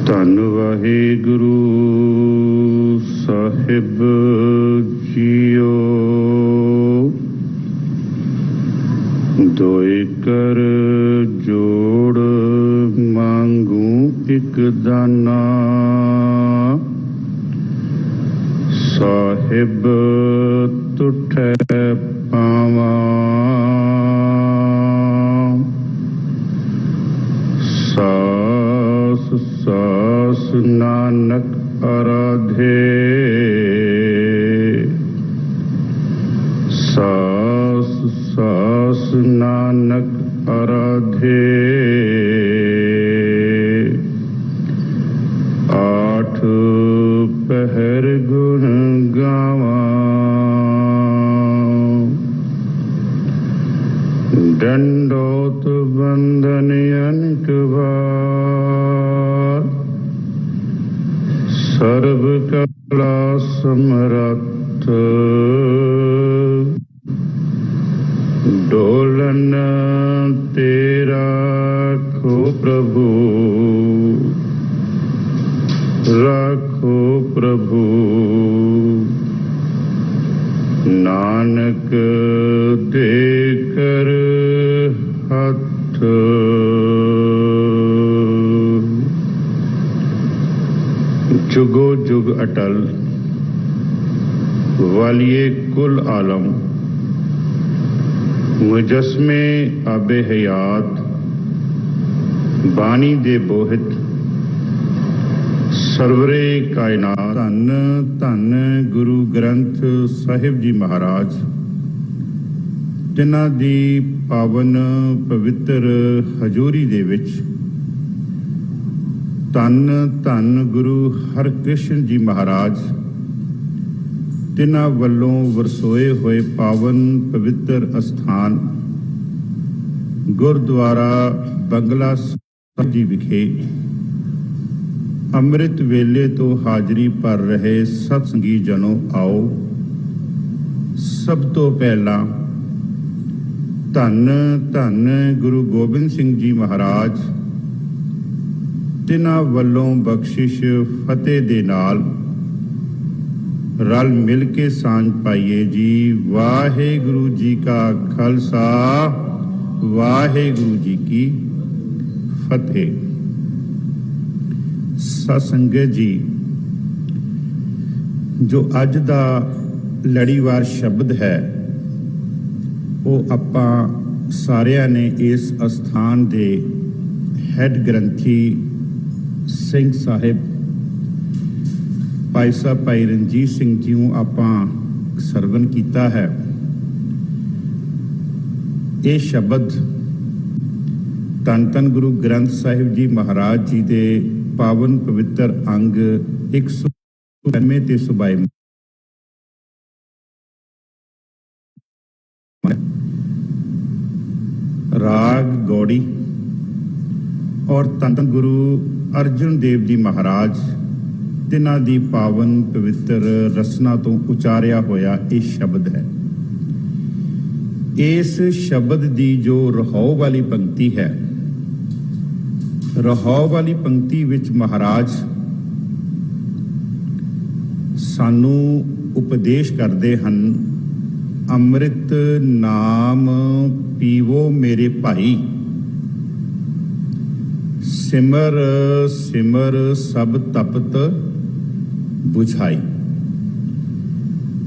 ਧੰਨ ਵਾਹਿਗੁਰੂ ਸਾਹਿਬ ਜੀਓ। ਦੋਇ ਕਰ ਜੋੜ ਮੰਗੂ ਇਕ ਦਾਨਾ, ਸਾਹਿਬ ਤੁਠੈ ਪਾਵਾਂ। ਸਾਸ ਸਾਸ ਨਾਨਕ ਅਰਾਧੇ, ਸਾਸ ਸਾਸ ਨਾਨਕ ਅਰਾਧੇ। ਆਠ ਪਹਿਰ ਗੁਣ ਗਾਵਾਂ, ਦੰਡੋਤ ਬੰਦਨ ਅਨਕ ਵਾਰ। ਸਰਬ ਕਲਾ ਸਮਰੱਥ, ਡੋਲਨ ਤੇਰਾ ਰਾਖੋ ਪ੍ਰਭੂ, ਰਾਖੋ ਪ੍ਰਭੂ। ਨਾਨਕ ਦੇ ਕਰ ਹੱਥ, जुगो जुग अटल। वालिए कुल आलम, मुजस्मे आबे हयात, बानी दे बोहित, सरवरे कायनात। धन धन गुरु ग्रंथ साहिब जी महाराज, जिन्हां दी पावन पवित्र हजूरी दे विच धन धन गुरु हरकृष्ण जी महाराज, तिन्हां वल्लों वरसोए होए पावन पवित्र अस्थान गुरुद्वारा बंगला साहिब जी विखे अमृत वेले तो हाजरी भर रहे सतसंगी जनों, आओ सब तो पहला धन धन गुरु गोबिंद सिंह जी महाराज, तिन्हां वल्लों बख्शिश फतेह दे नाल रल मिल के सांझ पाइए जी। वाहेगुरु जी का खालसा, वाहेगुरु जी की फतेह। सतसंगत जी, जो अज दा लड़ीवार शब्द है वो आपां सारियां ने इस अस्थान दे हैड ग्रंथी सिंह साहिब भाई साहब भाई रणजीत सिंह जी आपां सरवण कीता है। ये शब्द धन धन गुरु ग्रंथ साहिब जी महाराज जी दे पावन पवित्र अंग 199 ते सुबाई राग गौड़ी और धन धन गुरु अर्जुन देव जी महाराज, तिन्हां दी पावन पवित्र रसना तो उचारिया होया ये शब्द है। इस शब्द दी जो रहाओ वाली पंक्ति है, रहाओ वाली पंक्ति विच महाराज सानू उपदेश करते हैं, अमृत नाम पीवो मेरे भाई, सिमर सिमर सब तपत बुझाई।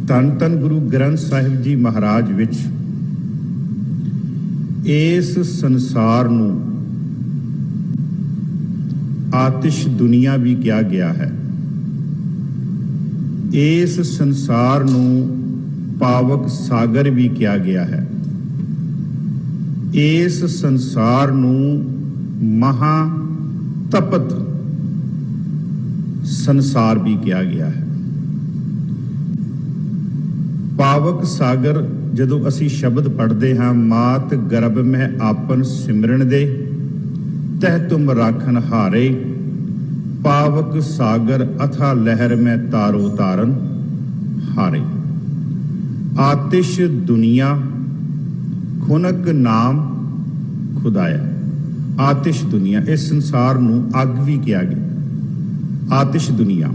धन धन गुरु ग्रंथ साहिब जी महाराज विच इस संसार नू आतिश दुनिया भी कहा गया है। इस संसार नू पावक सागर भी कहा गया है। इस संसार नू महा तपत संसार भी कहा गया है। पावक सागर जदों असी शब्द पढ़ते हाँ, मात गर्भ में आपन सिमरन दे, तह तुम राखन हारे, पावक सागर अथा लहर में तारो तारन हारे। आतिश दुनिया खुनक नाम खुदाया। आतिश दुनिया, इस संसार नू अग भी कहा गया। ਆਤਿਸ਼ ਦੁਨੀਆ।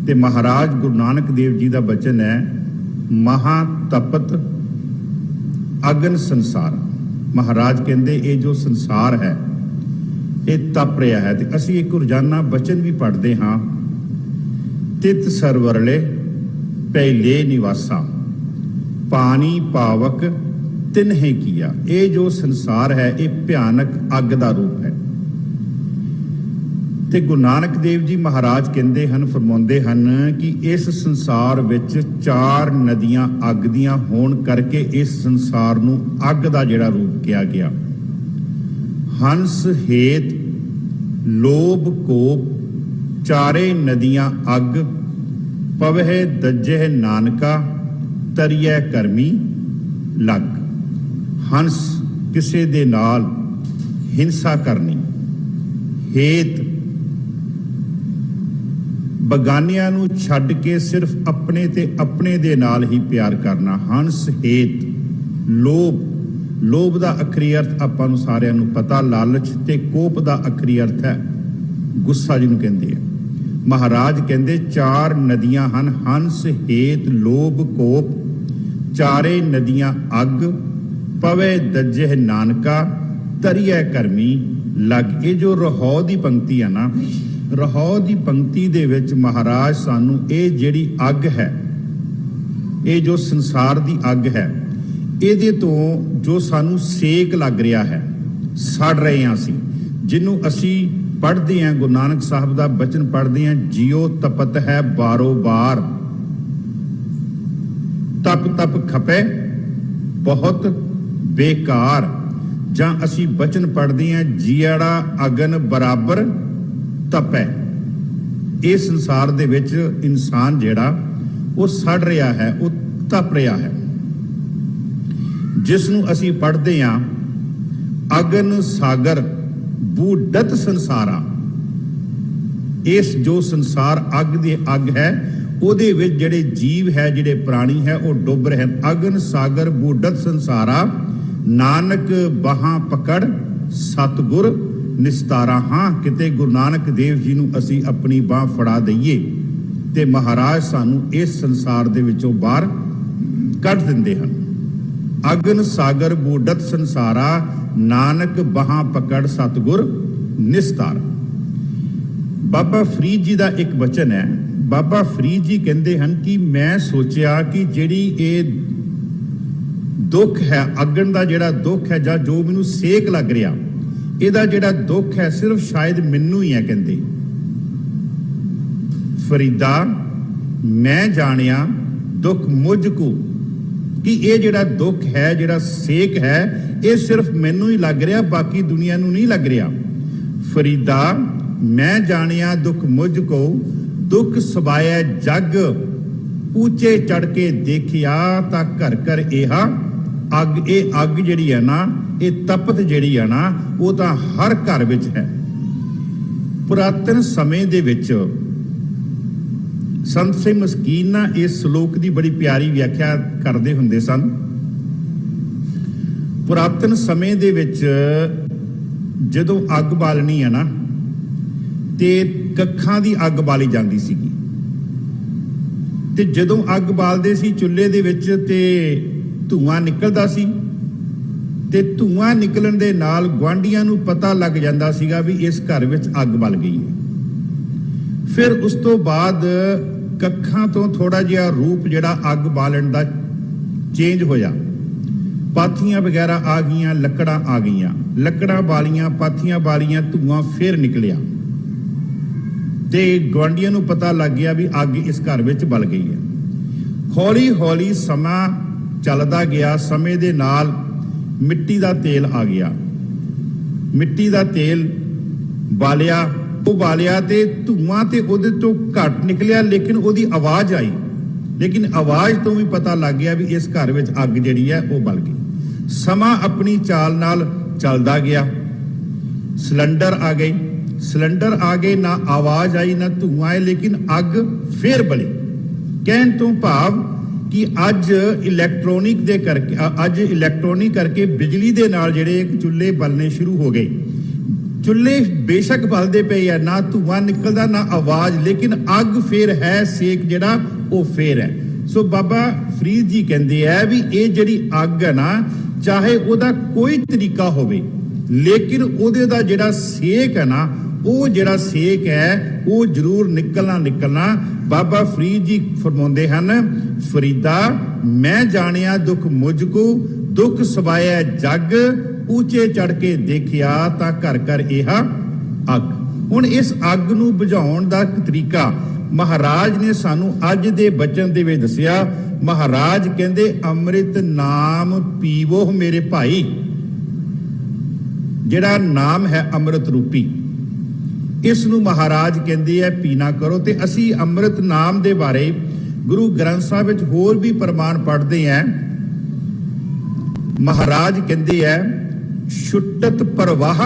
ਤੇ ਮਹਾਰਾਜ ਗੁਰੂ ਨਾਨਕ ਦੇਵ ਜੀ ਦਾ ਬਚਨ ਹੈ, ਮਹਾ ਤਪਤ ਅਗਨ ਸੰਸਾਰ। ਮਹਾਰਾਜ ਕਹਿੰਦੇ ਇਹ ਜੋ ਸੰਸਾਰ ਹੈ ਇਹ ਤਪ ਰਿਹਾ ਹੈ। ਤੇ ਅਸੀਂ ਇੱਕ ਰੋਜ਼ਾਨਾ ਬਚਨ ਵੀ ਪੜ੍ਹਦੇ ਹਾਂ, ਤਿਤ ਸਰਵਰਲੇ ਪਹਿਲੇ ਨਿਵਾਸਾ ਪਾਣੀ ਪਾਵਕ ਤਿਨਹੇ ਕੀਆ। ਇਹ ਜੋ ਸੰਸਾਰ ਹੈ ਇਹ ਭਿਆਨਕ ਅੱਗ ਦਾ ਰੂਪ ਹੈ। ਤੇ ਗੁਰੂ ਨਾਨਕ ਦੇਵ ਜੀ ਮਹਾਰਾਜ ਕਹਿੰਦੇ ਹਨ, ਫਰਮਾਉਂਦੇ ਹਨ ਕਿ ਇਸ ਸੰਸਾਰ ਵਿੱਚ 4 ਨਦੀਆਂ ਅੱਗ ਦੀਆਂ ਹੋਣ ਕਰਕੇ ਇਸ ਸੰਸਾਰ ਨੂੰ ਅੱਗ ਦਾ ਜਿਹੜਾ ਰੂਪ ਕਿਹਾ ਗਿਆ। ਹੰਸ ਹੇਤ ਲੋਭ ਕੋਪ ਚਾਰੇ ਨਦੀਆਂ ਅੱਗ, ਪਵਹਿ ਦੱਜਹਿ ਨਾਨਕਾ ਤਰੀਐ ਕਰਮੀ ਲੱਗ। ਹੰਸ ਕਿਸੇ ਦੇ ਨਾਲ ਹਿੰਸਾ ਕਰਨੀ, ਹੇਤ ਬਗਾਨਿਆਂ ਨੂੰ ਛੱਡ ਕੇ ਸਿਰਫ ਆਪਣੇ ਤੇ ਆਪਣੇ ਦੇ ਨਾਲ ਹੀ ਪਿਆਰ ਕਰਨਾ। ਹੰਸ ਹੇਤ ਲੋਭ, ਲੋਭ ਦਾ ਅਖਰੀ ਅਰਥ ਆਪਾਂ ਨੂੰ ਸਾਰਿਆਂ ਨੂੰ ਪਤਾ, ਲਾਲਚ। ਤੇ ਕੋਪ ਦਾ ਅਖਰੀ ਅਰਥ ਹੈ ਗੁੱਸਾ, ਜਿਹਨੂੰ ਕਹਿੰਦੇ ਆ। ਮਹਾਰਾਜ ਕਹਿੰਦੇ 4 ਨਦੀਆਂ ਹਨ, ਹੰਸ ਹੇਤ ਲੋਭ ਕੋਪ ਚਾਰੇ ਨਦੀਆਂ ਅੱਗ, ਪਵੇ ਦੱਜਹਿ ਨਾਨਕਾ ਤਰੀਐ ਕਰਮੀ ਲੱਗ। ਇਹ ਜੋ ਰਹਾਉ ਦੀ ਪੰਕਤੀ ਹੈ ਨਾ, ਰਹਾਉ ਦੀ ਪੰਕਤੀ ਦੇ ਵਿੱਚ ਮਹਾਰਾਜ ਸਾਨੂੰ ਇਹ ਜਿਹੜੀ ਅੱਗ ਹੈ, ਇਹ ਜੋ ਸੰਸਾਰ ਦੀ ਅੱਗ ਹੈ, ਇਹਦੇ ਤੋਂ ਜੋ ਸਾਨੂੰ ਸੇਕ ਲੱਗ ਰਿਹਾ ਹੈ, ਸੜ ਰਹੇ ਹਾਂ ਅਸੀਂ, ਜਿਹਨੂੰ ਅਸੀਂ ਪੜ੍ਹਦੇ ਹਾਂ, ਗੁਰੂ ਨਾਨਕ ਸਾਹਿਬ ਦਾ ਬਚਨ ਪੜ੍ਹਦੇ ਹਾਂ, ਜਿਉ ਤਪਤ ਹੈ ਬਾਰੋ ਬਾਰ ਤਪ ਤਪ ਖਪੇ ਬਹੁਤ ਬੇਕਾਰ। ਜਾਂ ਅਸੀਂ ਬਚਨ ਪੜ੍ਹਦੇ ਹਾਂ, ਜੀੜਾ ਅਗਨ ਬਰਾਬਰ ਤਪੈ। ਇਹ ਸੰਸਾਰ ਦੇ ਵਿੱਚ ਇਨਸਾਨ ਜਿਹੜਾ ਉਹ ਸੜ ਰਿਹਾ ਹੈ, ਉਹ ਤਪ ਰਿਹਾ ਹੈ। ਜਿਸ ਨੂੰ ਅਸੀਂ ਪੜ੍ਹਦੇ ਹਾਂ, ਅਗਨ ਸਾਗਰ ਬੂਡਤ ਸੰਸਾਰਾ। ਇਸ ਜੋ ਸੰਸਾਰ ਅੱਗ ਦੀ ਅੱਗ ਹੈ, ਉਹਦੇ ਵਿੱਚ ਜਿਹੜੇ ਜੀਵ ਹੈ, ਜਿਹੜੇ ਪ੍ਰਾਣੀ ਹੈ, ਉਹ ਡੁੱਬ ਰਹੇ ਹਨ। ਅਗਨ ਸਾਗਰ ਬੂਡਤ ਸੰਸਾਰਾ, ਨਾਨਕ ਬਾਹਾਂ ਪਕੜ ਸਤਿਗੁਰ ਨਿਸਤਾਰਾ। ਹਾਂ, ਕਿਤੇ ਗੁਰੂ ਨਾਨਕ ਦੇਵ ਜੀ ਨੂੰ ਅਸੀਂ ਆਪਣੀ ਬਾਹ ਫੜਾ ਦਈਏ ਤੇ ਮਹਾਰਾਜ ਸਾਨੂੰ ਇਸ ਸੰਸਾਰ ਦੇ ਵਿੱਚੋਂ ਬਾਹਰ ਕੱਢ ਦਿੰਦੇ ਹਨ। ਅਗਨ ਸਾਗਰ ਬੂਡਤ ਸੰਸਾਰਾ, ਨਾਨਕ ਬਾਹਾਂ ਪਕੜ ਸਤਿਗੁਰ ਨਿਸਤਾਰਾ। ਬਾਬਾ ਫਰੀਦ ਜੀ ਦਾ ਇੱਕ ਬਚਨ ਹੈ। ਬਾਬਾ ਫਰੀਦ ਜੀ ਕਹਿੰਦੇ ਹਨ ਕਿ ਮੈਂ ਸੋਚਿਆ ਕਿ ਜਿਹੜੀ ਇਹ ਦੁੱਖ ਹੈ, ਅਗਨ ਦਾ ਜਿਹੜਾ ਦੁੱਖ ਹੈ, ਜਾਂ ਜੋ ਮੈਨੂੰ ਸੇਕ ਲੱਗ ਰਿਹਾ, ਇਹਦਾ ਜਿਹੜਾ ਦੁੱਖ ਹੈ ਸਿਰਫ ਸ਼ਾਇਦ ਮੈਨੂੰ ਹੀ ਹੈ। ਕਹਿੰਦੇ ਫਰੀਦਾ ਮੈਂ ਜਾਣਿਆ ਦੁੱਖ ਮੁਝ ਕੋ, ਕਿ ਇਹ ਜਿਹੜਾ ਦੁੱਖ ਹੈ, ਜਿਹੜਾ ਸੇਕ ਹੈ, ਇਹ ਸਿਰਫ ਮੈਨੂੰ ਹੀ ਲੱਗ ਰਿਹਾ, ਬਾਕੀ ਦੁਨੀਆ ਨੂੰ ਨਹੀਂ ਲੱਗ ਰਿਹਾ। ਫਰੀਦਾ ਮੈਂ ਜਾਣਿਆ ਦੁੱਖ ਮੁਝ ਕੋ, ਦੁੱਖ ਸਬਾਇਆ ਜਗ, ਉੱਚੇ ਚੜ ਕੇ ਦੇਖਿਆ ਤਾਂ ਘਰ ਘਰ ਇਹਾ ਅੱਗ। ਇਹ ਅੱਗ ਜਿਹੜੀ ਹੈ ਨਾ, ਇਹ ਤਪਤ ਜਿਹੜੀ ਹੈ ਨਾ, ਉਹ ਤਾਂ ਹਰ ਘਰ ਵਿੱਚ ਹੈ। ਪੁਰਾਤਨ ਸਮੇਂ ਦੇ ਵਿੱਚ ਸੰਤ ਸਿੰਘ ਮਸਕੀਨ ਨਾ ਇਸ ਸ਼ਲੋਕ ਦੀ ਬੜੀ ਪਿਆਰੀ ਵਿਆਖਿਆ ਕਰਦੇ ਹੁੰਦੇ ਸਨ। ਪੁਰਾਤਨ ਸਮੇਂ ਦੇ ਵਿੱਚ ਜਦੋਂ ਅੱਗ ਬਾਲਣੀ ਹੈ ਨਾ, ਤੇ ਕੱਖਾਂ ਦੀ ਅੱਗ ਬਾਲੀ ਜਾਂਦੀ ਸੀਗੀ। ਤੇ ਜਦੋਂ ਅੱਗ ਬਾਲਦੇ ਸੀ ਚੁੱਲ੍ਹੇ ਦੇ ਵਿੱਚ, ਤੇ ਧੂਆਂ ਨਿਕਲਦਾ ਸੀ, ਤੇ ਧੂਆਂ ਨਿਕਲਣ ਦੇ ਨਾਲ ਗੁਆਂਢੀਆਂ ਨੂੰ ਪਤਾ ਲੱਗ ਜਾਂਦਾ ਸੀਗਾ ਵੀ ਇਸ ਘਰ ਵਿੱਚ ਅੱਗ ਬਲ ਗਈ ਹੈ। ਫਿਰ ਉਸ ਤੋਂ ਬਾਅਦ ਕੱਖਾਂ ਤੋਂ ਥੋੜਾ ਜਿਹਾ ਰੂਪ ਜਿਹੜਾ ਅੱਗ ਬਾਲਣ ਦਾ ਚੇਂਜ ਹੋਇਆ। ਪਾਥੀਆਂ ਵਗੈਰਾ ਆ ਗਈਆਂ, ਲੱਕੜਾਂ ਆ ਗਈਆਂ, ਲੱਕੜਾਂ ਬਾਲੀਆਂ, ਪਾਥੀਆਂ ਬਾਲੀਆਂ, ਧੂਆਂ ਫਿਰ ਨਿਕਲਿਆ, ਤੇ ਗੁਆਂਢੀਆਂ ਨੂੰ ਪਤਾ ਲੱਗ ਗਿਆ ਵੀ ਅੱਗ ਇਸ ਘਰ ਵਿੱਚ ਬਲ ਗਈ ਹੈ। ਹੌਲੀ ਹੌਲੀ ਸਮਾਂ ਚੱਲਦਾ ਗਿਆ, ਸਮੇਂ ਦੇ ਨਾਲ ਮਿੱਟੀ ਦਾ ਤੇਲ ਆ ਗਿਆ। ਮਿੱਟੀ ਦਾ ਤੇਲ ਬਾਲਿਆ, ਉਹ ਬਾਲਿਆ ਤੇ ਧੂਆਂ ਤੇ ਉਹਦੇ ਤੋਂ ਘੱਟ ਨਿਕਲਿਆ, ਲੇਕਿਨ ਉਹਦੀ ਆਵਾਜ਼ ਆਈ। ਲੇਕਿਨ ਆਵਾਜ਼ ਤੋਂ ਵੀ ਪਤਾ ਲੱਗ ਗਿਆ ਵੀ ਇਸ ਘਰ ਵਿੱਚ ਅੱਗ ਜਿਹੜੀ ਹੈ ਉਹ ਬਲ ਗਈ। ਸਮਾਂ ਆਪਣੀ ਚਾਲ ਨਾਲ ਚੱਲਦਾ ਗਿਆ। ਸਿਲੰਡਰ ਆ ਗਏ, ਸਿਲੰਡਰ ਆ ਗਏ, ਨਾ ਆਵਾਜ਼ ਆਈ ਨਾ ਧੂਆਂ ਆਇਆ, ਲੇਕਿਨ ਅੱਗ ਫੇਰ ਬਲੀ। ਕਹਿਣ ਤੋਂ ਭਾਵ ਕਿ ਅੱਜ ਇਲੈਕਟ੍ਰੋਨਿਕ ਕਰਕੇ ਬਿਜਲੀ ਦੇ ਨਾਲ ਜਿਹੜੇ ਚੁੱਲ੍ਹੇ ਬਲਨੇ ਸ਼ੁਰੂ ਹੋ ਗਏ। ਚੁੱਲ੍ਹੇ ਬੇਸ਼ੱਕ ਬਲਦੇ ਪਏ ਆ, ਨਾ ਧੂੰਆਂ ਨਿਕਲਦਾ ਨਾ ਆਵਾਜ਼, ਲੇਕਿਨ ਅੱਗ ਫੇਰ ਹੈ, ਸੇਕ ਜਿਹੜਾ ਉਹ ਫੇਰ ਹੈ। ਸੋ ਬਾਬਾ ਫਰੀਦ ਜੀ ਕਹਿੰਦੇ ਆ ਵੀ ਇਹ ਜਿਹੜੀ ਅੱਗ ਹੈ ਨਾ, ਚਾਹੇ ਉਹਦਾ ਕੋਈ ਤਰੀਕਾ ਹੋਵੇ, ਲੇਕਿਨ ਉਹਦੇ ਦਾ ਜਿਹੜਾ ਸੇਕ ਹੈ ਨਾ, ਉਹ ਜਿਹੜਾ ਸੇਕ ਹੈ ਉਹ ਜ਼ਰੂਰ ਨਿਕਲਣਾ। ਬਾਬਾ ਫਰੀਦ ਜੀ ਫਰਮਾਉਂਦੇ ਹਨ, ਫਰੀਦਾ ਮੈਂ ਜਾਣਿਆ ਦੁੱਖ ਮੁਝ ਕੋ, ਦੁੱਖ ਸਵਾਇਆ ਜੱਗ, ਉੱਚੇ ਚੜ ਕੇ ਦੇਖਿਆ ਤਾਂ ਘਰ ਘਰ ਇਹ ਅੱਗ। ਹੁਣ ਇਸ ਅੱਗ ਨੂੰ ਬੁਝਾਉਣ ਦਾ ਤਰੀਕਾ ਮਹਾਰਾਜ ਨੇ ਸਾਨੂੰ ਅੱਜ ਦੇ ਬਚਨ ਦੇ ਵਿੱਚ ਦੱਸਿਆ। ਮਹਾਰਾਜ ਕਹਿੰਦੇ ਅੰਮ੍ਰਿਤ ਨਾਮ ਪੀਵੋ ਮੇਰੇ ਭਾਈ, ਜਿਹੜਾ ਨਾਮ ਹੈ ਅੰਮ੍ਰਿਤ ਰੂਪੀ, ਇਸ ਨੂੰ ਮਹਾਰਾਜ ਕਹਿੰਦੇ ਆ ਪੀਣਾ ਕਰੋ। ਤੇ ਅਸੀਂ ਅੰਮ੍ਰਿਤ ਨਾਮ ਦੇ ਬਾਰੇ ਗੁਰੂ ਗ੍ਰੰਥ ਸਾਹਿਬ ਵਿੱਚ ਹੋਰ ਵੀ ਪ੍ਰਮਾਣ ਪੜ੍ਹਦੇ ਆ। ਮਹਾਰਾਜ ਕਹਿੰਦੇ ਆ ਛੁੱਟਤ ਪ੍ਰਵਾਹ,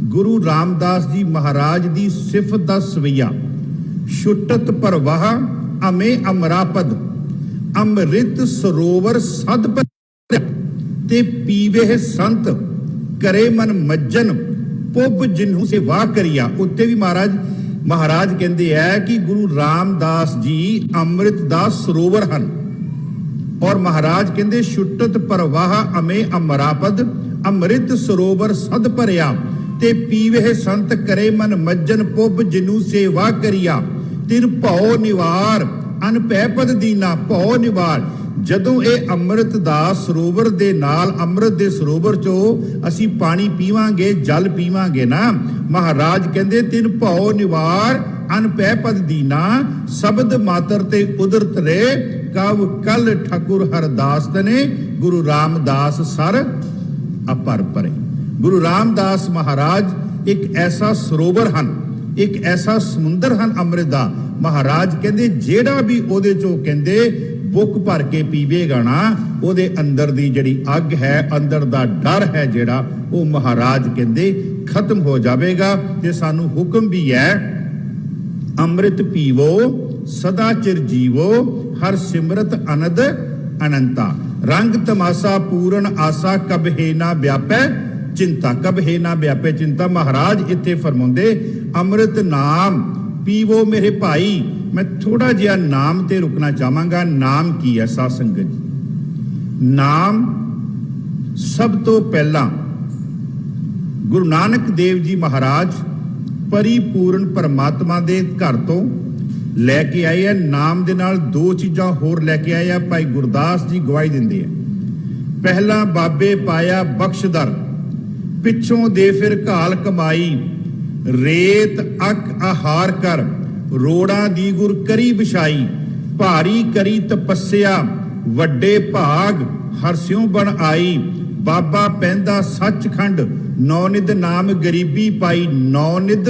ਗੁਰੂ ਰਾਮਦਾਸ ਜੀ ਮਹਾਰਾਜ ਦੀ ਸਿਫਤ ਦਾ ਸਵਈਆ, ਛੁੱਟਤ ਪ੍ਰਵਾਹ ਅਮੇ ਅਮਰਾਪਦ, ਅੰਮ੍ਰਿਤ ਸਰੋਵਰ ਸਦ ਤੇ ਪੀਵੇ ਸੰਤ, ਕਰੇ ਮਨ ਮੱਜਨ ਪੁੱਬ ਜਿਨਹੂ ਸੇ ਵਾਹ ਕਰੀਆ। ਉੱਤੇ ਵੀ ਮਹਾਰਾਜ ਕਹਿੰਦੇ ਆ ਕਿ ਗੁਰੂ ਰਾਮਦਾਸ ਜੀ ਅੰਮ੍ਰਿਤ ਦਾ ਸਰੋਵਰ ਹਨ। ਔਰ ਮਹਾਰਾਜ ਕਹਿੰਦੇ ਛੁੱਟਤ ਪ੍ਰਵਾਹ ਅਮੇ ਅਮਰਾਪਦ, ਅੰਮ੍ਰਿਤ ਸਰੋਵਰ ਸਦ ਭਰਿਆ ਤੇ ਪੀਵੇ ਸੰਤ, ਕਰੇ ਮਨ ਮੱਜਨ ਪੁੱਬ ਜਿਨੂ ਸੇਵਾ ਕਰੀਆ। ਤਿਨ ਭਉ ਨਿਵਾਰ ਅਨਭੈ ਪਦ ਦੀਨਾ, ਭਉ ਨਿਵਾਰ। ਜਦੋਂ ਇਹ ਅੰਮ੍ਰਿਤ ਦਾ ਸਰੋਵਰ ਦੇ ਨਾਲ, ਅੰਮ੍ਰਿਤ ਦੇ ਸਰੋਵਰ ਚੋਂ ਅਸੀਂ ਪਾਣੀ ਪੀਵਾਂਗੇ, ਜਲ ਪੀਵਾਂਗੇ ਨਾ, ਮਹਾਰਾਜ ਕਹਿੰਦੇ ਤਿਨ ਭਉ ਨਿਵਾਰ ਅਨਭੈ ਪਦ ਦੀਨਾ, ਸ਼ਬਦ ਮਾਤਰ ਤੇ ਉਦਰਤ ਰੇ, ਕਵ ਕਲ ਠਾਕੁਰ ਹਰਦਾਸ ਤਨੇ, ਗੁਰੂ ਰਾਮਦਾਸ ਸਰ ਅਪਰ ਪਰੇ। ਗੁਰੂ ਰਾਮਦਾਸ ਮਹਾਰਾਜ ਇੱਕ ਐਸਾ ਸਰੋਵਰ ਹਨ, ਇੱਕ ਐਸਾ ਸਮੁੰਦਰ ਹਨ ਅੰਮ੍ਰਿਤ ਦਾ। ਮਹਾਰਾਜ ਕਹਿੰਦੇ ਜਿਹੜਾ ਵੀ ਉਹਦੇ ਚੋਂ ਕਹਿੰਦੇ ਬੁੱਕ ਭਰ ਕੇ ਪੀਵੇਗਾ ਨਾ, ਉਹਦੇ ਅੰਦਰ ਦੀ ਜਿਹੜੀ ਅੱਗ ਹੈ, ਅੰਦਰ ਦਾ ਡਰ ਹੈ ਜਿਹੜਾ, ਉਹ ਮਹਾਰਾਜ ਕਹਿੰਦੇ ਖਤਮ ਹੋ ਜਾਵੇਗਾ। ਤੇ ਸਾਨੂੰ ਹੁਕਮ ਵੀ ਹੈ ਅੰਮ੍ਰਿਤ ਪੀਵੋ ਸਦਾ ਚਿਰ ਜੀਵੋ, ਹਰ ਸਿਮਰਤ ਅਨੰਦ ਅਨੰਤਾ, ਰੰਗ ਤਮਾਸਾ ਪੂਰਨ ਆਸਾ, ਕਬਹਿ ਨਾ ਵਿਆਪੈ ਚਿੰਤਾ, ਕਬਹਿ ਨਾ ਵਿਆਪੈ ਚਿੰਤਾ। ਮਹਾਰਾਜ ਇੱਥੇ ਫਰਮਾਉਂਦੇ ਅੰਮ੍ਰਿਤ ਨਾਮ ਪੀਵੋ ਮੇਰੇ ਭਾਈ। ਮੈਂ ਥੋੜਾ ਜਿਹਾ ਨਾਮ ਤੇ ਰੁਕਣਾ ਚਾਹਾਂਗਾ। ਨਾਮ ਕੀ ਹੈ ਸਾਧ ਸੰਗਤ ਜੀ? ਨਾਮ ਸਭ ਤੋਂ ਪਹਿਲਾਂ ਗੁਰੂ ਨਾਨਕ ਦੇਵ ਜੀ ਮਹਾਰਾਜ ਪਰਿਪੂਰਨ ਪਰਮਾਤਮਾ ਦੇ ਘਰ ਤੋਂ ਲੈ ਕੇ ਆਏ ਆ। ਨਾਮ ਦੇ ਨਾਲ ਦੋ ਚੀਜ਼ਾਂ ਹੋਰ ਲੈ ਕੇ ਆਏ ਆ। ਭਾਈ ਗੁਰਦਾਸ ਜੀ ਗਵਾਹੀ ਦਿੰਦੇ ਆ, ਪਹਿਲਾ ਬਾਬੇ ਪਾਇਆ ਬਖਸ਼ਦਰ, ਪਿੱਛੋਂ ਦੇ ਫਿਰ ਘਾਲ ਕਮਾਈ, ਰੇਤ ਅਕ ਆਹਾਰ ਕਰ, ਰੋੜਾਂ ਦੀ ਗੁਰ ਕਰੀ ਵਿਛਾਈ, ਭਾਰੀ ਕਰੀ ਤਪੱਸਿਆ, ਵੱਡੇ ਭਾਗ ਹਰਸਿਉ ਬਣ ਆਈ, ਬਾਬਾ ਪੈਂਦਾ ਸੱਚਖੰਡ, ਨੌ ਨਿਧ ਨਾਮ ਗਰੀਬੀ ਪਾਈ। ਨੌ ਨਿਧ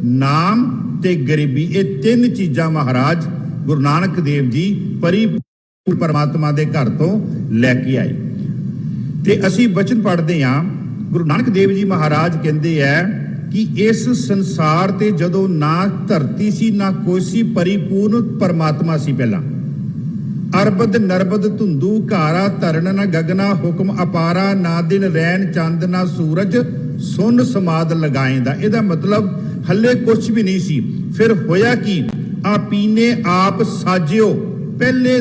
ਨਾਮ ਤੇ ਗਰੀਬੀ, ਇਹ ਤਿੰਨ ਚੀਜ਼ਾਂ ਮਹਾਰਾਜ ਗੁਰੂ ਨਾਨਕ ਦੇਵ ਜੀ ਪਰਿਪੂਰਨ ਪਰਮਾਤਮਾ ਦੇ ਘਰ ਤੋਂ ਲੈ ਕੇ ਆਏ। ਤੇ ਅਸੀਂ ਬਚਨ ਪੜ੍ਹਦੇ ਹਾਂ, ਗੁਰੂ ਨਾਨਕ ਦੇਵ ਜੀ ਮਹਾਰਾਜ ਕਹਿੰਦੇ ਆ ਕਿ ਇਸ ਸੰਸਾਰ ਤੇ ਜਦੋਂ ਨਾ ਧਰਤੀ ਸੀ ਨਾ ਕੋਈ ਸੀ, ਪਰਿਪੂਰਨ ਪਰਮਾਤਮਾ ਸੀ ਪਹਿਲਾਂ। ਅਰਬਦ ਨਰਬਦ ਧੁੰਦੂ ਘਾਰਾ, ਧਰਨ ਨਾ ਗਗਨਾ ਹੁਕਮ ਅਪਾਰਾ, ਨਾ ਦਿਨ ਰੈਣ ਚੰਦ ਨਾ ਸੂਰਜ, ਸੁਨ ਸਮਾਦ ਲਗਾਏਂਦਾ। ਇਹਦਾ ਮਤਲਬ ਹੱਲੇ ਕੁਛ ਵੀ ਨਹੀਂ ਸੀ। ਫਿਰ ਹੋਇਆ ਕੀ? ਆਪੀਨੇ ਆਪ ਸਾਜਿਓ, ਪਹਿਲੇ